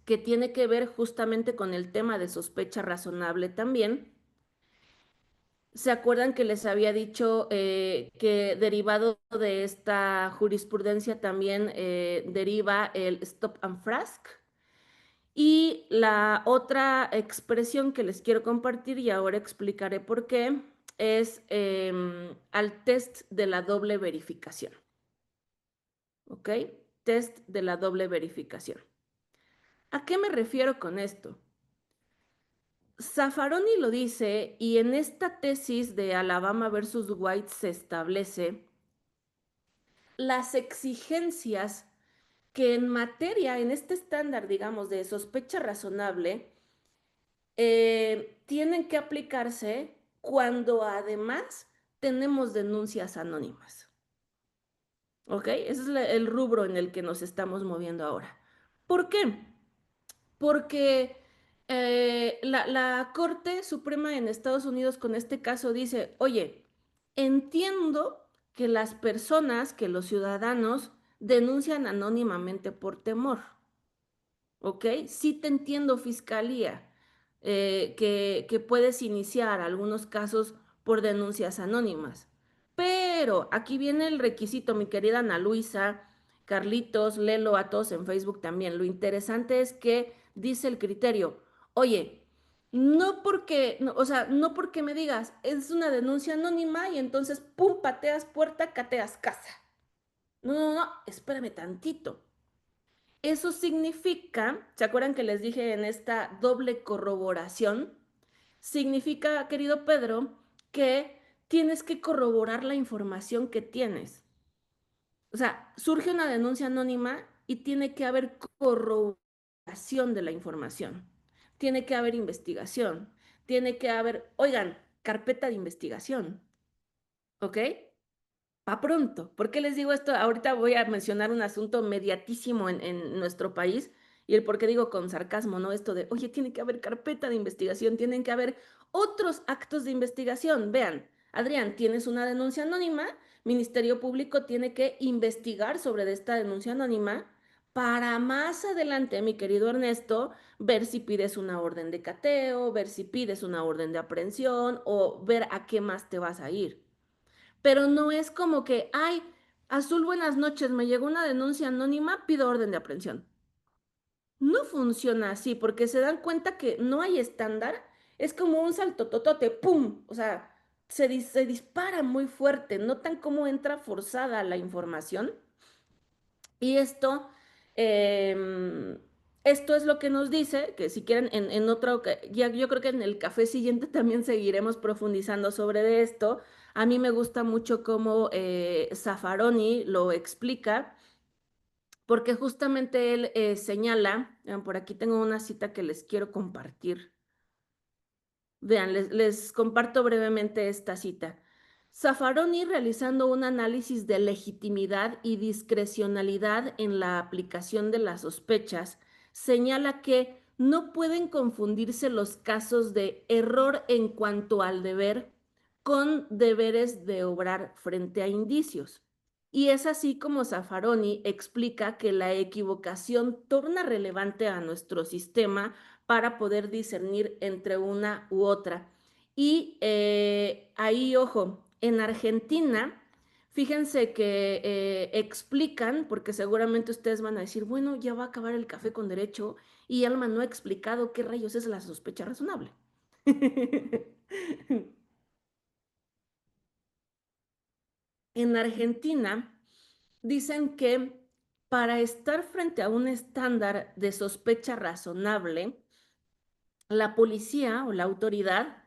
que tiene que ver justamente con el tema de sospecha razonable también. ¿Se acuerdan que les había dicho que derivado de esta jurisprudencia también deriva el stop and frisk? Y la otra expresión que les quiero compartir, y ahora explicaré por qué, es al test de la doble verificación. ¿Ok? Test de la doble verificación. ¿A qué me refiero con esto? Zaffaroni lo dice, y en esta tesis de Alabama versus White se establece las exigencias que en materia, en este estándar, digamos, de sospecha razonable, tienen que aplicarse cuando además tenemos denuncias anónimas. ¿Ok? Ese es el rubro en el que nos estamos moviendo ahora. ¿Por qué? Porque la Corte Suprema en Estados Unidos con este caso dice, oye, entiendo que las personas, que los ciudadanos denuncian anónimamente por temor. ¿Ok? Sí te entiendo, Fiscalía, que puedes iniciar algunos casos por denuncias anónimas. Pero aquí viene el requisito, mi querida Ana Luisa, Carlitos, Lelo, a todos en Facebook también. Lo interesante es que dice el criterio, oye, no porque, o sea, no porque me digas, es una denuncia anónima y entonces, pum, pateas puerta, cateas casa. No, no, no, espérame tantito. Eso significa, ¿se acuerdan que les dije en esta doble corroboración? Significa, querido Pedro, que tienes que corroborar la información que tienes. O sea, surge una denuncia anónima y tiene que haber corroboración de la información. Tiene que haber investigación. Tiene que haber, oigan, carpeta de investigación. ¿Ok? Pa' pronto. ¿Por qué les digo esto? Ahorita voy a mencionar un asunto mediatísimo en nuestro país y el por qué digo con sarcasmo, ¿no? Esto de, oye, tiene que haber carpeta de investigación, tienen que haber otros actos de investigación. Vean, Adrián, tienes una denuncia anónima, Ministerio Público tiene que investigar sobre esta denuncia anónima para más adelante, mi querido Ernesto, ver si pides una orden de cateo, ver si pides una orden de aprehensión o ver a qué más te vas a ir. Pero no es como que, ay, Azul, buenas noches, me llegó una denuncia anónima, pido orden de aprehensión. No funciona así porque se dan cuenta que no hay estándar, es como un saltototote, ¡pum! O sea, se dispara muy fuerte, notan cómo entra forzada la información y em, esto es lo que nos dice, que si quieren en otro, ya yo creo que en el café siguiente también seguiremos profundizando sobre de esto. A mí me gusta mucho cómo Zaffaroni lo explica, porque justamente él señala, vean, por aquí tengo una cita que les quiero compartir. Vean, les comparto brevemente esta cita. Zaffaroni, realizando un análisis de legitimidad y discrecionalidad en la aplicación de las sospechas, señala que no pueden confundirse los casos de error en cuanto al deber con deberes de obrar frente a indicios. Y es así como Zaffaroni explica que la equivocación torna relevante a nuestro sistema para poder discernir entre una u otra. Y ahí, ojo, en Argentina, fíjense que explican, porque seguramente ustedes van a decir, bueno, ya va a acabar el café con derecho y Alma no ha explicado qué rayos es la sospecha razonable. En Argentina dicen que para estar frente a un estándar de sospecha razonable, la policía o la autoridad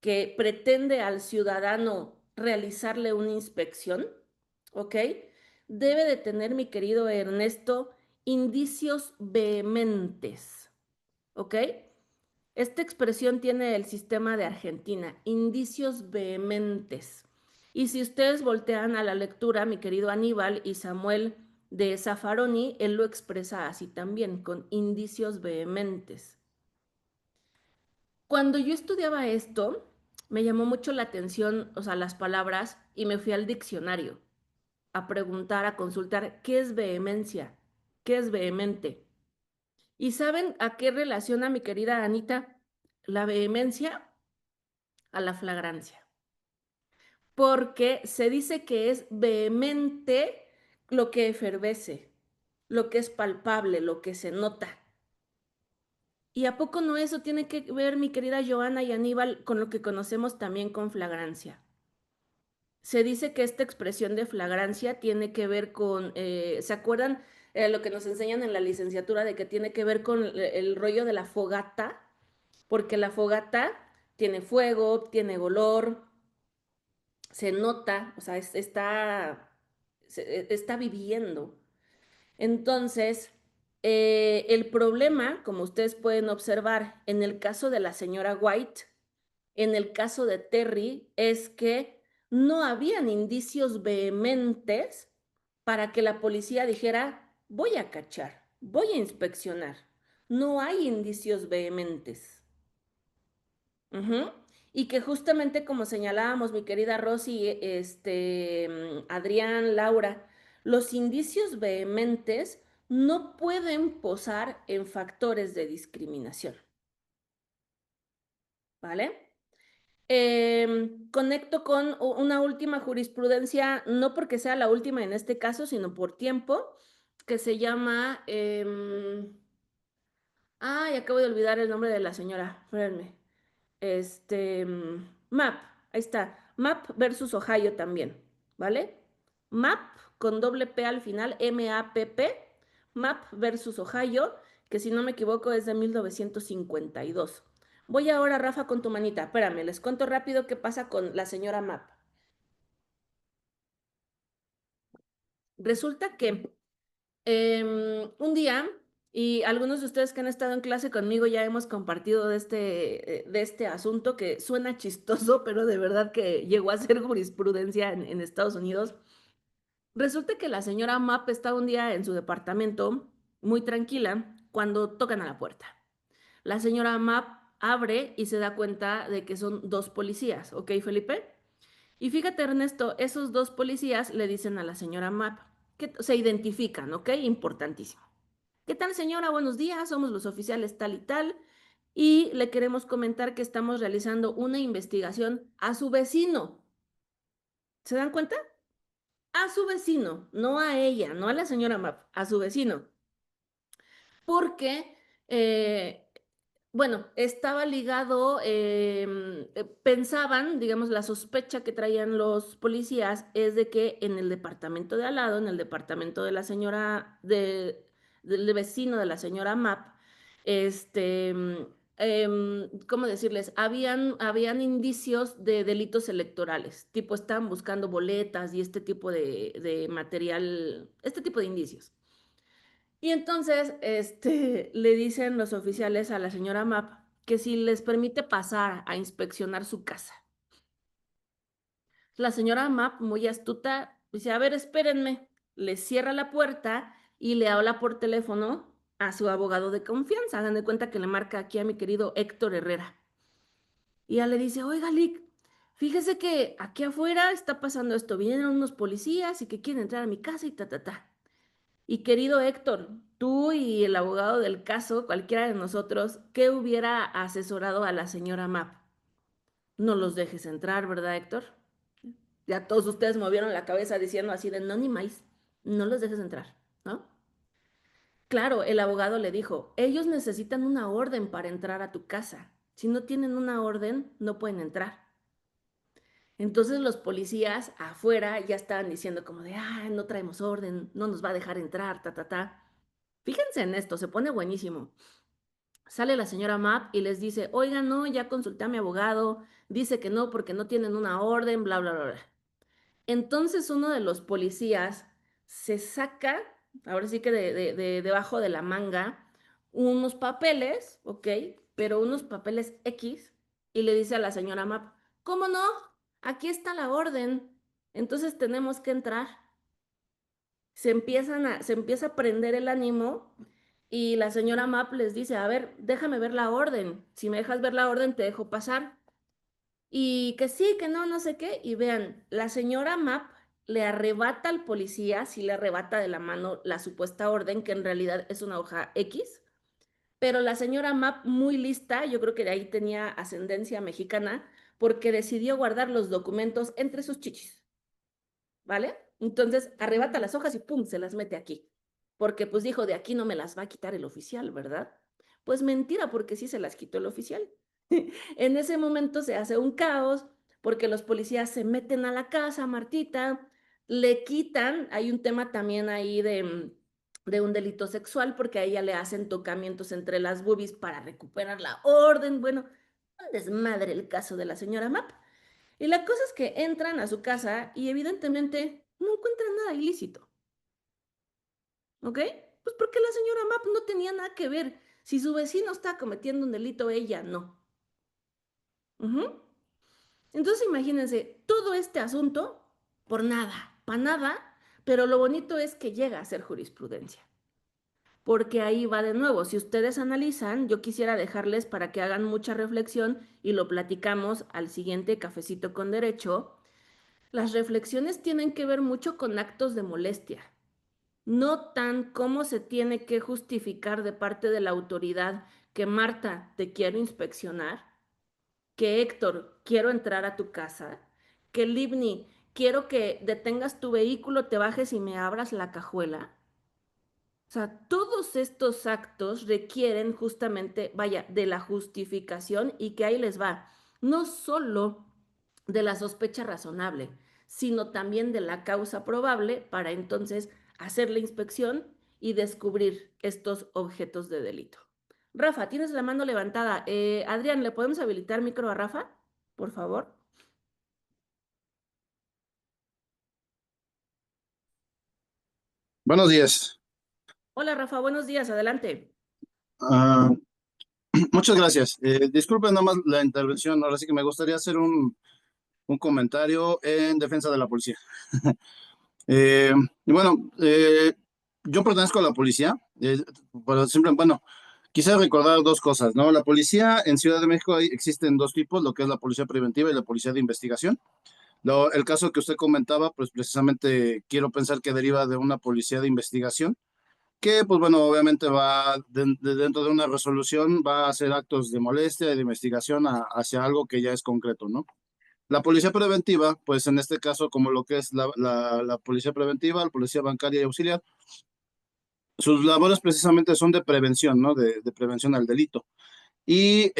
que pretende al ciudadano realizarle una inspección, ¿ok? Debe de tener, mi querido Ernesto, indicios vehementes, ¿ok? Esta expresión tiene el sistema de Argentina, indicios vehementes. Y si ustedes voltean a la lectura, mi querido Aníbal y Samuel de Zaffaroni, él lo expresa así también, con indicios vehementes. Cuando yo estudiaba esto, me llamó mucho la atención, o sea, las palabras, y me fui al diccionario a preguntar, a consultar, ¿qué es vehemencia? ¿Qué es vehemente? ¿Y saben a qué relaciona mi querida Anita la vehemencia? A la flagrancia. Porque se dice que es vehemente lo que efervece, lo que es palpable, lo que se nota. ¿Y a poco no eso tiene que ver, mi querida Joana y Aníbal, con lo que conocemos también con flagrancia? Se dice que esta expresión de flagrancia tiene que ver con, ¿se acuerdan lo que nos enseñan en la licenciatura de que tiene que ver con el rollo de la fogata? Porque la fogata tiene fuego, tiene olor, se nota, o sea, está viviendo. Entonces, el problema, como ustedes pueden observar, en el caso de la señora White, en el caso de Terry, es que no habían indicios vehementes para que la policía dijera, voy a cachar, voy a inspeccionar. No hay indicios vehementes. Ujú. Y que justamente como señalábamos, mi querida Rosy, Adrián, Laura, los indicios vehementes no pueden posar en factores de discriminación, ¿vale? Conecto con una última jurisprudencia, no porque sea la última en este caso, sino por tiempo, que se llama, ay, acabo de olvidar el nombre de la señora, espérenme. MAP, ahí está, MAP versus Ohio también, ¿vale? MAP con doble P al final, MAPP, MAP versus Ohio, que si no me equivoco es de 1952. Voy ahora, Rafa, con tu manita. Espérame, les cuento rápido qué pasa con la señora MAP. Resulta que un día, y algunos de ustedes que han estado en clase conmigo ya hemos compartido de este asunto que suena chistoso, pero de verdad que llegó a ser jurisprudencia en Estados Unidos. Resulta que la señora Mapp está un día en su departamento, muy tranquila, cuando tocan a la puerta. La señora Mapp abre y se da cuenta de que son dos policías, ¿ok, Felipe? Y fíjate, Ernesto, esos dos policías le dicen a la señora Mapp que se identifican, ¿ok? Importantísimo. ¿Qué tal, señora? Buenos días, somos los oficiales tal y tal. Y le queremos comentar que estamos realizando una investigación a su vecino. ¿Se dan cuenta? A su vecino, no a ella, no a la señora Mapp, a su vecino. Porque eh, bueno, estaba ligado, pensaban, digamos, la sospecha que traían los policías es de que en el departamento de al lado, en el departamento de la señora, del vecino de la señora Mapp, ¿cómo decirles? Habían indicios de delitos electorales, tipo estaban buscando boletas y este tipo de material, este tipo de indicios. Y entonces, le dicen los oficiales a la señora Mapp que si les permite pasar a inspeccionar su casa. La señora Mapp, muy astuta, dice, a ver, espérenme. Le cierra la puerta y le habla por teléfono a su abogado de confianza. Hagan de cuenta que le marca aquí a mi querido Héctor Herrera. Y ella le dice, oiga, Lick, fíjese que aquí afuera está pasando esto. Vienen unos policías y que quieren entrar a mi casa y ta, ta, ta. Y querido Héctor, tú y el abogado del caso, cualquiera de nosotros, ¿qué hubiera asesorado a la señora Mapp? No los dejes entrar, ¿verdad, Héctor? Ya todos ustedes movieron la cabeza diciendo así de no ni más, no los dejes entrar, ¿no? Claro, el abogado le dijo, ellos necesitan una orden para entrar a tu casa. Si no tienen una orden, no pueden entrar. Entonces los policías afuera ya estaban diciendo como de, ah, no traemos orden, no nos va a dejar entrar, ta, ta, ta. Fíjense en esto, se pone buenísimo. Sale la señora Mapp y les dice, oigan, no, ya consulté a mi abogado, dice que no porque no tienen una orden, bla, bla, bla, bla. Entonces uno de los policías se saca, ahora sí que debajo de la manga, unos papeles, ¿ok? Pero unos papeles X y le dice a la señora Mapp, ¿cómo no? Aquí está la orden. Entonces tenemos que entrar. Se empieza a prender el ánimo y la señora Mapp les dice, a ver, déjame ver la orden. Si me dejas ver la orden, te dejo pasar. Y que sí, que no, no sé qué. Y vean, la señora Mapp le arrebata al policía, sí le arrebata de la mano la supuesta orden, que en realidad es una hoja X. Pero la señora Mapp, muy lista, yo creo que de ahí tenía ascendencia mexicana, porque decidió guardar los documentos entre sus chichis. ¿Vale? Entonces arrebata las hojas y pum, se las mete aquí. Porque pues dijo, de aquí no me las va a quitar el oficial, ¿verdad? Pues mentira, porque sí se las quitó el oficial. En ese momento se hace un caos porque los policías se meten a la casa, Martita, le quitan, hay un tema también ahí de un delito sexual porque a ella le hacen tocamientos entre las boobies para recuperar la orden. Bueno, un desmadre el caso de la señora Mapp. Y la cosa es que entran a su casa y evidentemente no encuentran nada ilícito, ¿ok? Pues porque la señora Mapp no tenía nada que ver. Si su vecino está cometiendo un delito, ella no. Ujú. Entonces imagínense todo este asunto por nada, para nada, pero lo bonito es que llega a ser jurisprudencia. Porque ahí va de nuevo, si ustedes analizan, yo quisiera dejarles para que hagan mucha reflexión y lo platicamos al siguiente cafecito con derecho. Las reflexiones tienen que ver mucho con actos de molestia, no tan cómo se tiene que justificar de parte de la autoridad que Marta, te quiero inspeccionar, que Héctor, quiero entrar a tu casa, que Livni, quiero que detengas tu vehículo, te bajes y me abras la cajuela. O sea, todos estos actos requieren justamente, vaya, de la justificación y que ahí les va, no solo de la sospecha razonable, sino también de la causa probable para entonces hacer la inspección y descubrir estos objetos de delito. Rafa, tienes la mano levantada. Adrián, ¿le podemos habilitar micro a Rafa? Por favor. Buenos días. Hola, Rafa, buenos días, adelante. Ah, muchas gracias. Disculpen nomás la intervención. Ahora sí que me gustaría hacer un comentario en defensa de la policía. Y bueno, yo pertenezco a la policía, pero siempre, bueno, quisiera recordar dos cosas, ¿no? La policía en Ciudad de México existen dos tipos, lo que es la policía preventiva y la policía de investigación. El caso que usted comentaba, pues precisamente quiero pensar que deriva de una policía de investigación que pues bueno, obviamente va dentro de una resolución, va a hacer actos de molestia y de investigación hacia algo que ya es concreto, ¿no? La policía preventiva, pues en este caso, como lo que es la policía preventiva, la policía bancaria y auxiliar, sus labores precisamente son de prevención, ¿no? De prevención al delito. Y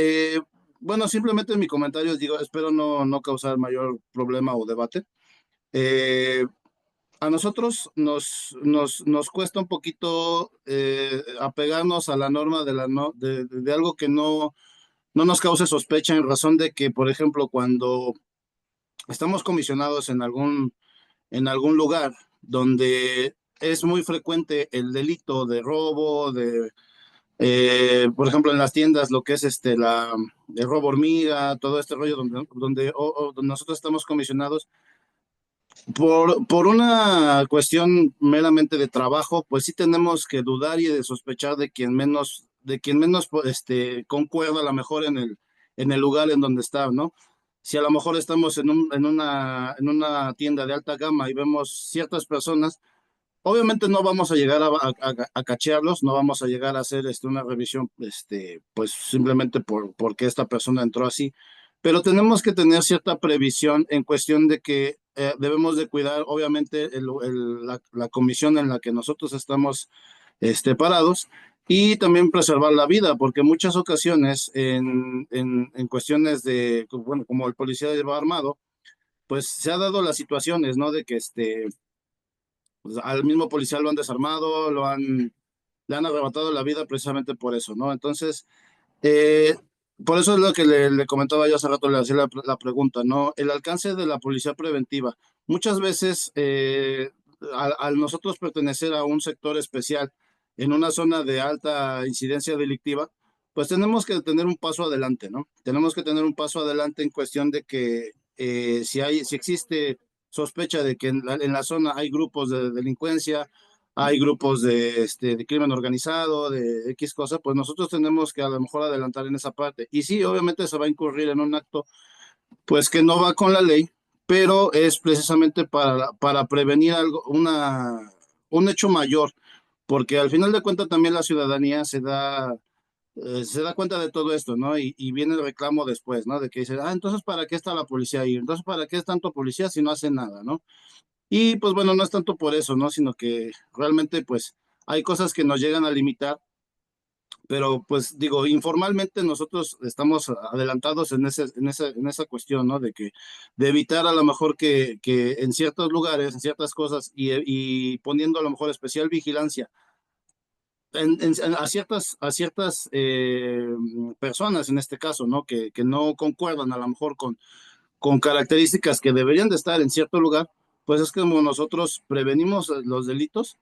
bueno, simplemente en mi comentario digo, espero no causar mayor problema o debate. Eh, A nosotros nos cuesta un poquito apegarnos a la norma de, la no, de algo que no nos cause sospecha en razón de que, por ejemplo, cuando estamos comisionados en algún lugar donde es muy frecuente el delito de robo, por ejemplo, en las tiendas, lo que es el robo hormiga, todo este rollo donde nosotros estamos comisionados, por una cuestión meramente de trabajo, pues sí tenemos que dudar y de sospechar de quien menos concuerda a lo mejor en el lugar en donde está, ¿no? Si a lo mejor estamos en una tienda de alta gama y vemos ciertas personas, obviamente no vamos a llegar a cachearlos, no vamos a llegar a hacer una revisión, pues simplemente porque esta persona entró así, pero tenemos que tener cierta previsión en cuestión de que debemos de cuidar, obviamente, la comisión en la que nosotros estamos parados y también preservar la vida, porque en muchas ocasiones en cuestiones de, bueno, como el policía lleva armado, pues se ha dado las situaciones, ¿no? De que pues, al mismo policía lo han desarmado, le han arrebatado la vida precisamente por eso, ¿no? Entonces, Eh, por eso es lo que le comentaba yo hace rato, le hacía la pregunta, ¿no? El alcance de la policía preventiva. Muchas veces, al nosotros pertenecer a un sector especial en una zona de alta incidencia delictiva, pues tenemos que tener un paso adelante, ¿no? Tenemos que tener un paso adelante en cuestión de que si existe sospecha de que en la zona hay grupos de delincuencia, hay grupos de crimen organizado, de X cosa, pues nosotros tenemos que a lo mejor adelantar en esa parte. Y sí, obviamente se va a incurrir en un acto, pues que no va con la ley, pero es precisamente para prevenir algo, un hecho mayor, porque al final de cuentas también la ciudadanía se da cuenta de todo esto, ¿no? Y viene el reclamo después, ¿no? De que dice, ah, entonces ¿para qué está la policía ahí? Entonces ¿para qué es tanto policía si no hace nada, ¿no? Y pues bueno, no es tanto por eso, ¿no? Sino que realmente pues hay cosas que nos llegan a limitar, pero pues digo, informalmente nosotros estamos adelantados en esa cuestión, ¿no? De evitar a lo mejor que en ciertos lugares, en ciertas cosas y poniendo a lo mejor especial vigilancia a ciertas personas en este caso, ¿no? Que no concuerdan a lo mejor con características que deberían de estar en cierto lugar, pues es como nosotros prevenimos los delitos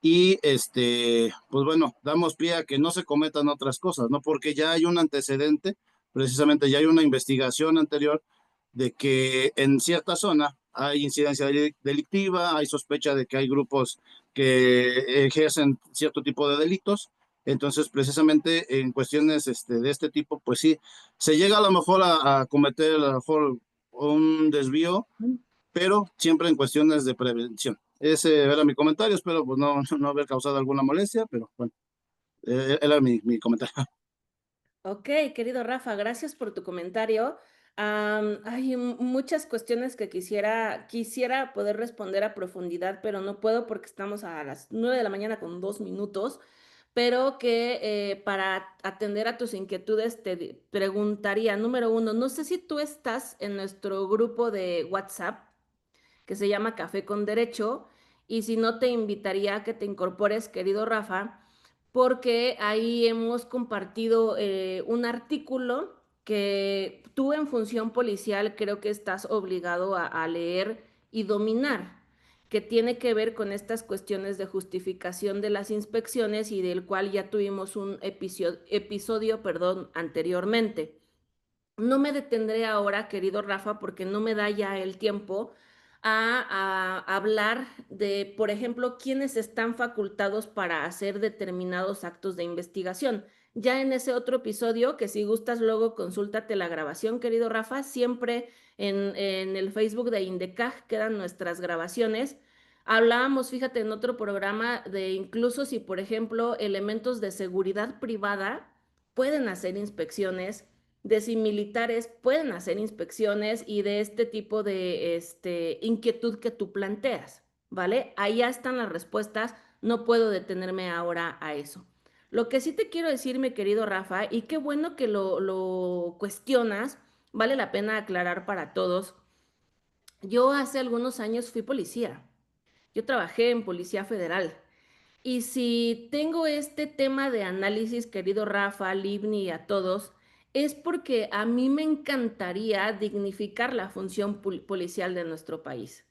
y pues bueno, damos pie a que no se cometan otras cosas, ¿no? Porque ya hay un antecedente, precisamente ya hay una investigación anterior de que en cierta zona hay incidencia delictiva, hay sospecha de que hay grupos que ejercen cierto tipo de delitos. Entonces, precisamente en cuestiones de este tipo, pues sí, se llega a lo mejor a cometer a lo mejor un desvío, pero siempre en cuestiones de prevención. Ese era mi comentario, espero pues no haber causado alguna molestia, pero bueno, era mi comentario. Ok, querido Rafa, gracias por tu comentario. Hay muchas cuestiones que quisiera poder responder a profundidad, pero no puedo porque estamos a las 9 de la mañana con 2 minutos, pero que para atender a tus inquietudes preguntaría, número uno, no sé si tú estás en nuestro grupo de WhatsApp que se llama Café con Derecho. Y si no, te invitaría a que te incorpores, querido Rafa, porque ahí hemos compartido un artículo que tú en función policial creo que estás obligado a leer y dominar, que tiene que ver con estas cuestiones de justificación de las inspecciones y del cual ya tuvimos un episodio, perdón, anteriormente. No me detendré ahora, querido Rafa, porque no me da ya el tiempo a hablar de, por ejemplo, quiénes están facultados para hacer determinados actos de investigación. Ya en ese otro episodio, que si gustas luego consúltate la grabación, querido Rafa, siempre en el Facebook de INDECAG quedan nuestras grabaciones. Hablábamos, fíjate, en otro programa de incluso si, por ejemplo, elementos de seguridad privada pueden hacer inspecciones, de si militares pueden hacer inspecciones y de este tipo de inquietud que tú planteas, ¿vale? Ahí ya están las respuestas, no puedo detenerme ahora a eso. Lo que sí te quiero decir, mi querido Rafa, y qué bueno que lo cuestionas, vale la pena aclarar para todos. Yo hace algunos años fui policía, yo trabajé en Policía Federal. Y si tengo este tema de análisis, querido Rafa, Livni y a todos, es porque a mí me encantaría dignificar la función policial de nuestro país.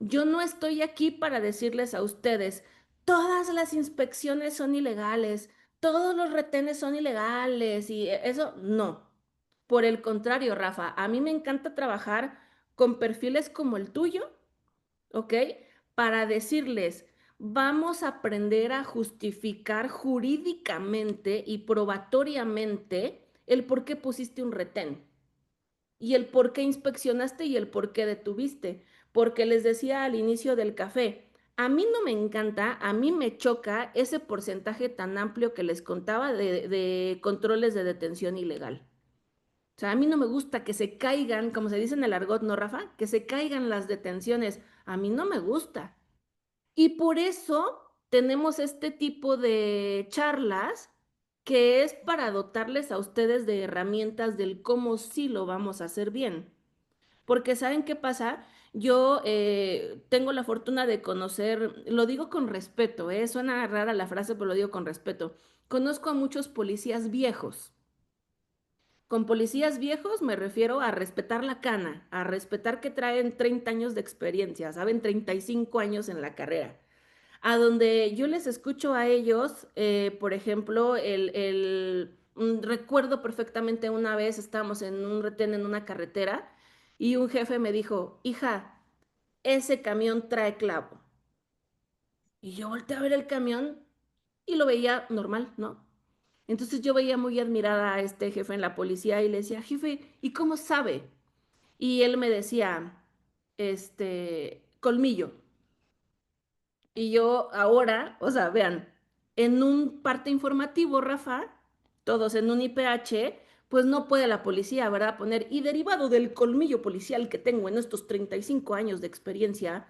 Yo no estoy aquí para decirles a ustedes, todas las inspecciones son ilegales, todos los retenes son ilegales y eso no. Por el contrario, Rafa, a mí me encanta trabajar con perfiles como el tuyo, ¿ok? Para decirles, vamos a aprender a justificar jurídicamente y probatoriamente el por qué pusiste un retén y el por qué inspeccionaste y el por qué detuviste. Porque les decía al inicio del café, a mí no me encanta, a mí me choca ese porcentaje tan amplio que les contaba de controles de detención ilegal. O sea, a mí no me gusta que se caigan, como se dice en el argot, ¿no, Rafa? Que se caigan las detenciones. A mí no me gusta. Y por eso tenemos este tipo de charlas que es para dotarles a ustedes de herramientas del cómo sí lo vamos a hacer bien. Porque ¿saben qué pasa? Yo tengo la fortuna de conocer, lo digo con respeto, suena rara la frase, pero lo digo con respeto. Conozco a muchos policías viejos. Con policías viejos me refiero a respetar la cana, a respetar que traen 30 años de experiencia, saben, 35 años en la carrera. A donde yo les escucho a ellos, por ejemplo, recuerdo perfectamente una vez estábamos en un retén en una carretera y un jefe me dijo, hija, ese camión trae clavo. Y yo volteé a ver el camión y lo veía normal, ¿no? Entonces yo veía muy admirada a este jefe en la policía y le decía, jefe, ¿y cómo sabe? Y él me decía, colmillo. Y yo ahora, o sea, vean, en un parte informativo, Rafa, todos en un IPH, pues no puede la policía, ¿verdad? Poner, y derivado del colmillo policial que tengo en estos 35 años de experiencia,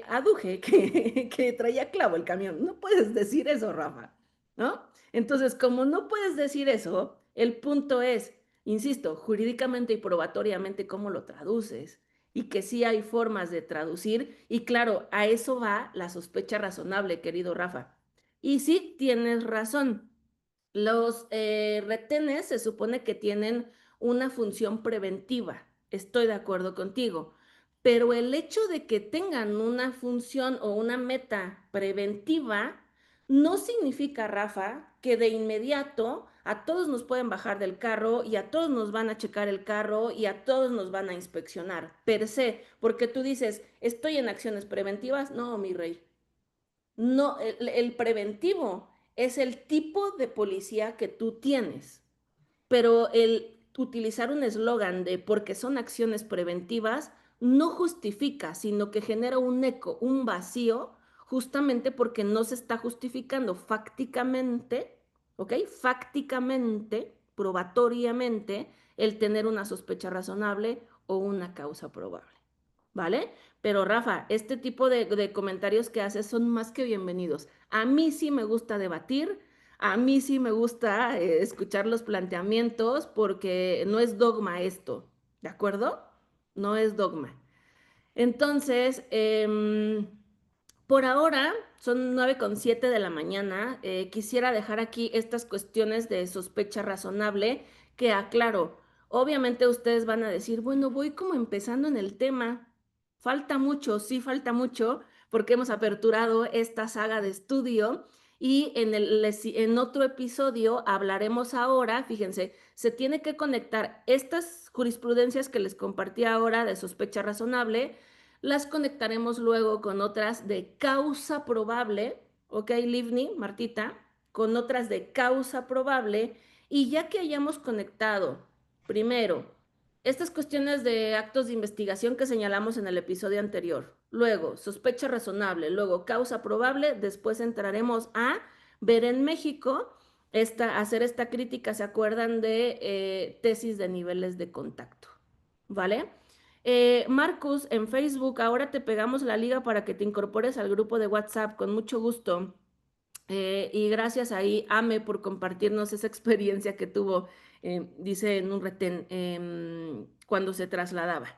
aduje que traía clavo el camión. No puedes decir eso, Rafa, ¿no? Entonces, como no puedes decir eso, el punto es, insisto, jurídicamente y probatoriamente, ¿cómo lo traduces? Y que sí hay formas de traducir. Y claro, a eso va la sospecha razonable, querido Rafa. Y sí, tienes razón. Los retenes se supone que tienen una función preventiva. Estoy de acuerdo contigo. Pero el hecho de que tengan una función o una meta preventiva no significa, Rafa, que de inmediato a todos nos pueden bajar del carro y a todos nos van a checar el carro y a todos nos van a inspeccionar, per se, porque tú dices, estoy en acciones preventivas. No, mi rey. No, el preventivo es el tipo de policía que tú tienes, pero el utilizar un eslogan de porque son acciones preventivas no justifica, sino que genera un eco, un vacío, justamente porque no se está justificando fácticamente, ¿ok? Fácticamente, probatoriamente, el tener una sospecha razonable o una causa probable, ¿vale? Pero Rafa, este tipo de comentarios que haces son más que bienvenidos. A mí sí me gusta debatir, a mí sí me gusta escuchar los planteamientos porque no es dogma esto, ¿de acuerdo? No es dogma. Entonces, por ahora son 9:07 de la mañana. Quisiera dejar aquí estas cuestiones de sospecha razonable que aclaro. Obviamente ustedes van a decir, bueno, voy como empezando en el tema. Falta mucho, sí falta mucho, porque hemos aperturado esta saga de estudio y en otro episodio hablaremos ahora, fíjense, se tiene que conectar estas jurisprudencias que les compartí ahora de sospecha razonable, las conectaremos luego con otras de causa probable, ¿ok, Livni, Martita? Con otras de causa probable, y ya que hayamos conectado, primero, estas cuestiones de actos de investigación que señalamos en el episodio anterior, luego sospecha razonable, luego causa probable, después entraremos a ver en México, hacer esta crítica, ¿se acuerdan de tesis de niveles de contacto? ¿Vale? Marcus, en Facebook, ahora te pegamos la liga para que te incorpores al grupo de WhatsApp, con mucho gusto. Y gracias ahí, Ame, por compartirnos esa experiencia que tuvo, dice en un retén, cuando se trasladaba.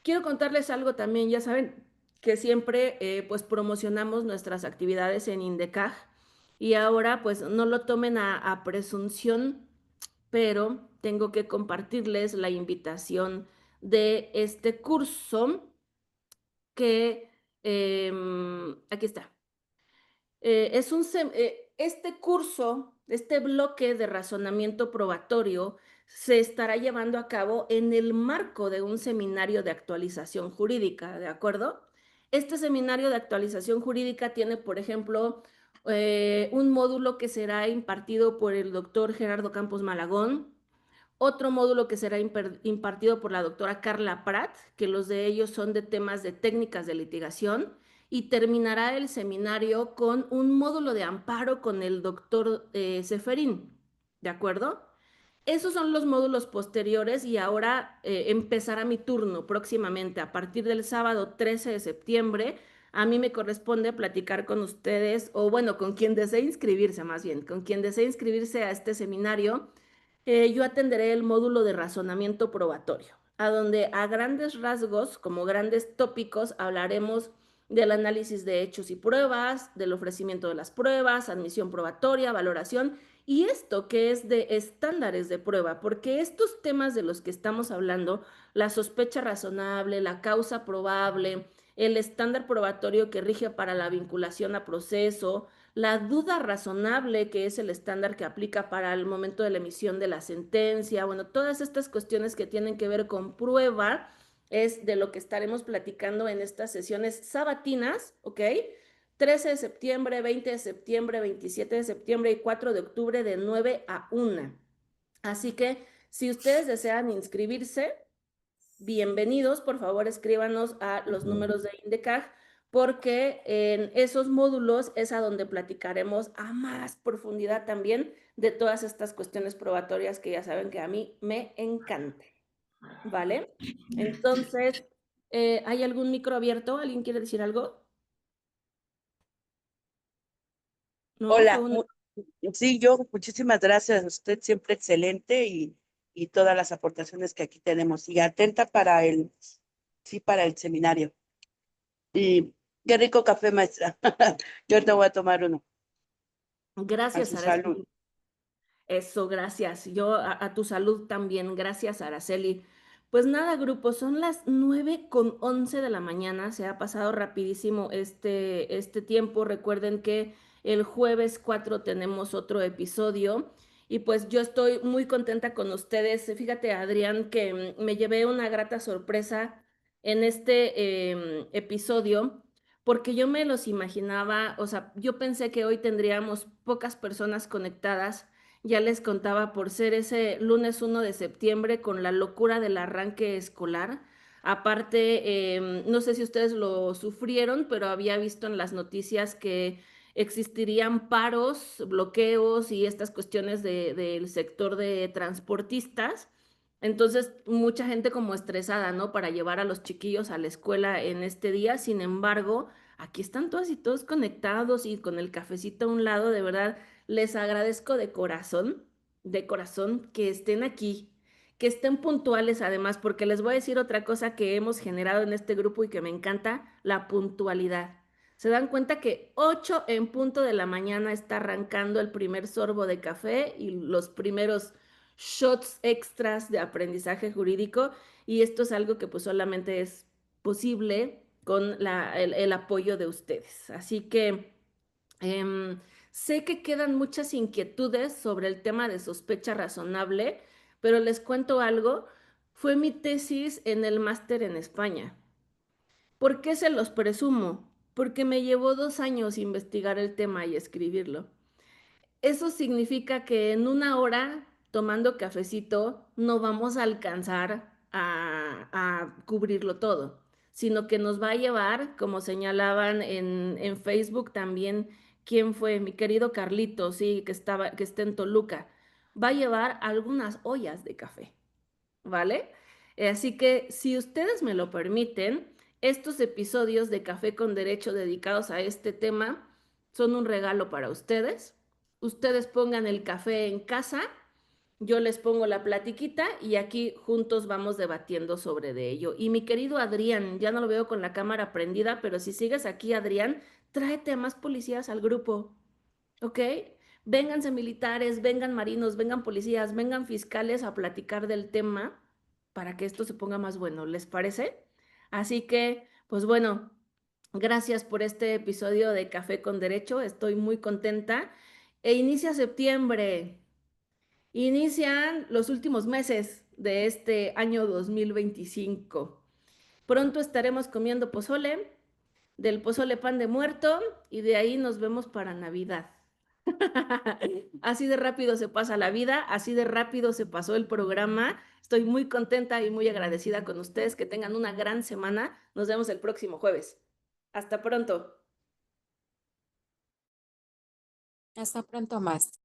Quiero contarles algo también, ya saben que siempre pues promocionamos nuestras actividades en Indecaj y ahora pues no lo tomen a presunción, pero tengo que compartirles la invitación de este curso que aquí está. Este curso, este bloque de razonamiento probatorio se estará llevando a cabo en el marco de un seminario de actualización jurídica, ¿de acuerdo? Este seminario de actualización jurídica tiene, por ejemplo, un módulo que será impartido por el doctor Gerardo Campos Malagón, otro módulo que será impartido por la doctora Carla Prat, que los de ellos son de temas de técnicas de litigación, y terminará el seminario con un módulo de amparo con el doctor Seferín, ¿de acuerdo? Esos son los módulos posteriores y ahora empezará mi turno próximamente, a partir del sábado 13 de septiembre. A mí me corresponde platicar con ustedes, o bueno, con quien desee inscribirse más bien, con quien desee inscribirse a este seminario. Yo atenderé el módulo de razonamiento probatorio, a donde a grandes rasgos, como grandes tópicos, hablaremos del análisis de hechos y pruebas, del ofrecimiento de las pruebas, admisión probatoria, valoración y esto que es de estándares de prueba, porque estos temas de los que estamos hablando, la sospecha razonable, la causa probable, el estándar probatorio que rige para la vinculación a proceso, la duda razonable, que es el estándar que aplica para el momento de la emisión de la sentencia, bueno, todas estas cuestiones que tienen que ver con prueba es de lo que estaremos platicando en estas sesiones sabatinas, ¿ok? 13 de septiembre, 20 de septiembre, 27 de septiembre y 4 de octubre de 9 a 1. Así que si ustedes desean inscribirse, bienvenidos, por favor escríbanos a los números de INDECAG porque en esos módulos es a donde platicaremos a más profundidad también de todas estas cuestiones probatorias que ya saben que a mí me encantan, ¿vale? Entonces, ¿hay algún micro abierto? ¿Alguien quiere decir algo? ¿No? Fue Hola, una... sí, yo, muchísimas gracias. Usted siempre excelente y todas las aportaciones que aquí tenemos. Y atenta para para el seminario. Y qué rico café, maestra. Yo ahorita voy a tomar uno. A Gracias, su salud. Araceli. Eso, gracias. Yo a tu salud también. Gracias, Araceli. Pues nada, grupo, son las 9:11 de la mañana. Se ha pasado rapidísimo este tiempo. Recuerden que el jueves 4 tenemos otro episodio. Y pues yo estoy muy contenta con ustedes. Fíjate, Adrián, que me llevé una grata sorpresa en este episodio porque yo me los imaginaba, o sea, yo pensé que hoy tendríamos pocas personas conectadas. Ya les contaba por ser ese lunes 1 de septiembre con la locura del arranque escolar. Aparte, no sé si ustedes lo sufrieron, pero había visto en las noticias que existirían paros, bloqueos y estas cuestiones del sector de transportistas. Entonces, mucha gente como estresada, ¿no? Para llevar a los chiquillos a la escuela en este día. Sin embargo, aquí están todas y todos conectados y con el cafecito a un lado, de verdad. Les agradezco de corazón, que estén aquí, que estén puntuales además, porque les voy a decir otra cosa que hemos generado en este grupo y que me encanta, la puntualidad. Se dan cuenta que 8 en punto de la mañana está arrancando el primer sorbo de café y los primeros shots extras de aprendizaje jurídico y esto es algo que pues solamente es posible con el apoyo de ustedes. Así que... sé que quedan muchas inquietudes sobre el tema de sospecha razonable, pero les cuento algo. Fue mi tesis en el máster en España. ¿Por qué se los presumo? Porque me llevó 2 años investigar el tema y escribirlo. Eso significa que en una hora, tomando cafecito, no vamos a alcanzar a cubrirlo todo, sino que nos va a llevar, como señalaban en Facebook también, ¿quién fue? Mi querido Carlito, sí, que está en Toluca, va a llevar algunas ollas de café. ¿Vale? Así que si ustedes me lo permiten, estos episodios de Café con Derecho dedicados a este tema son un regalo para ustedes. Ustedes pongan el café en casa, yo les pongo la platiquita y aquí juntos vamos debatiendo sobre de ello. Y mi querido Adrián, ya no lo veo con la cámara prendida, pero si sigues aquí, Adrián, tráete a más policías al grupo. ¿Ok? Vénganse militares, vengan marinos, vengan policías, vengan fiscales a platicar del tema para que esto se ponga más bueno, ¿les parece? Así que, pues bueno, gracias por este episodio de Café con Derecho, estoy muy contenta. E inicia septiembre, inician los últimos meses de este año 2025. Pronto estaremos comiendo pozole, del pozole pan de muerto y de ahí nos vemos para Navidad. Así de rápido se pasa la vida, así de rápido se pasó el programa. Estoy muy contenta y muy agradecida con ustedes. Que tengan una gran semana. Nos vemos el próximo jueves. Hasta pronto. Hasta pronto más.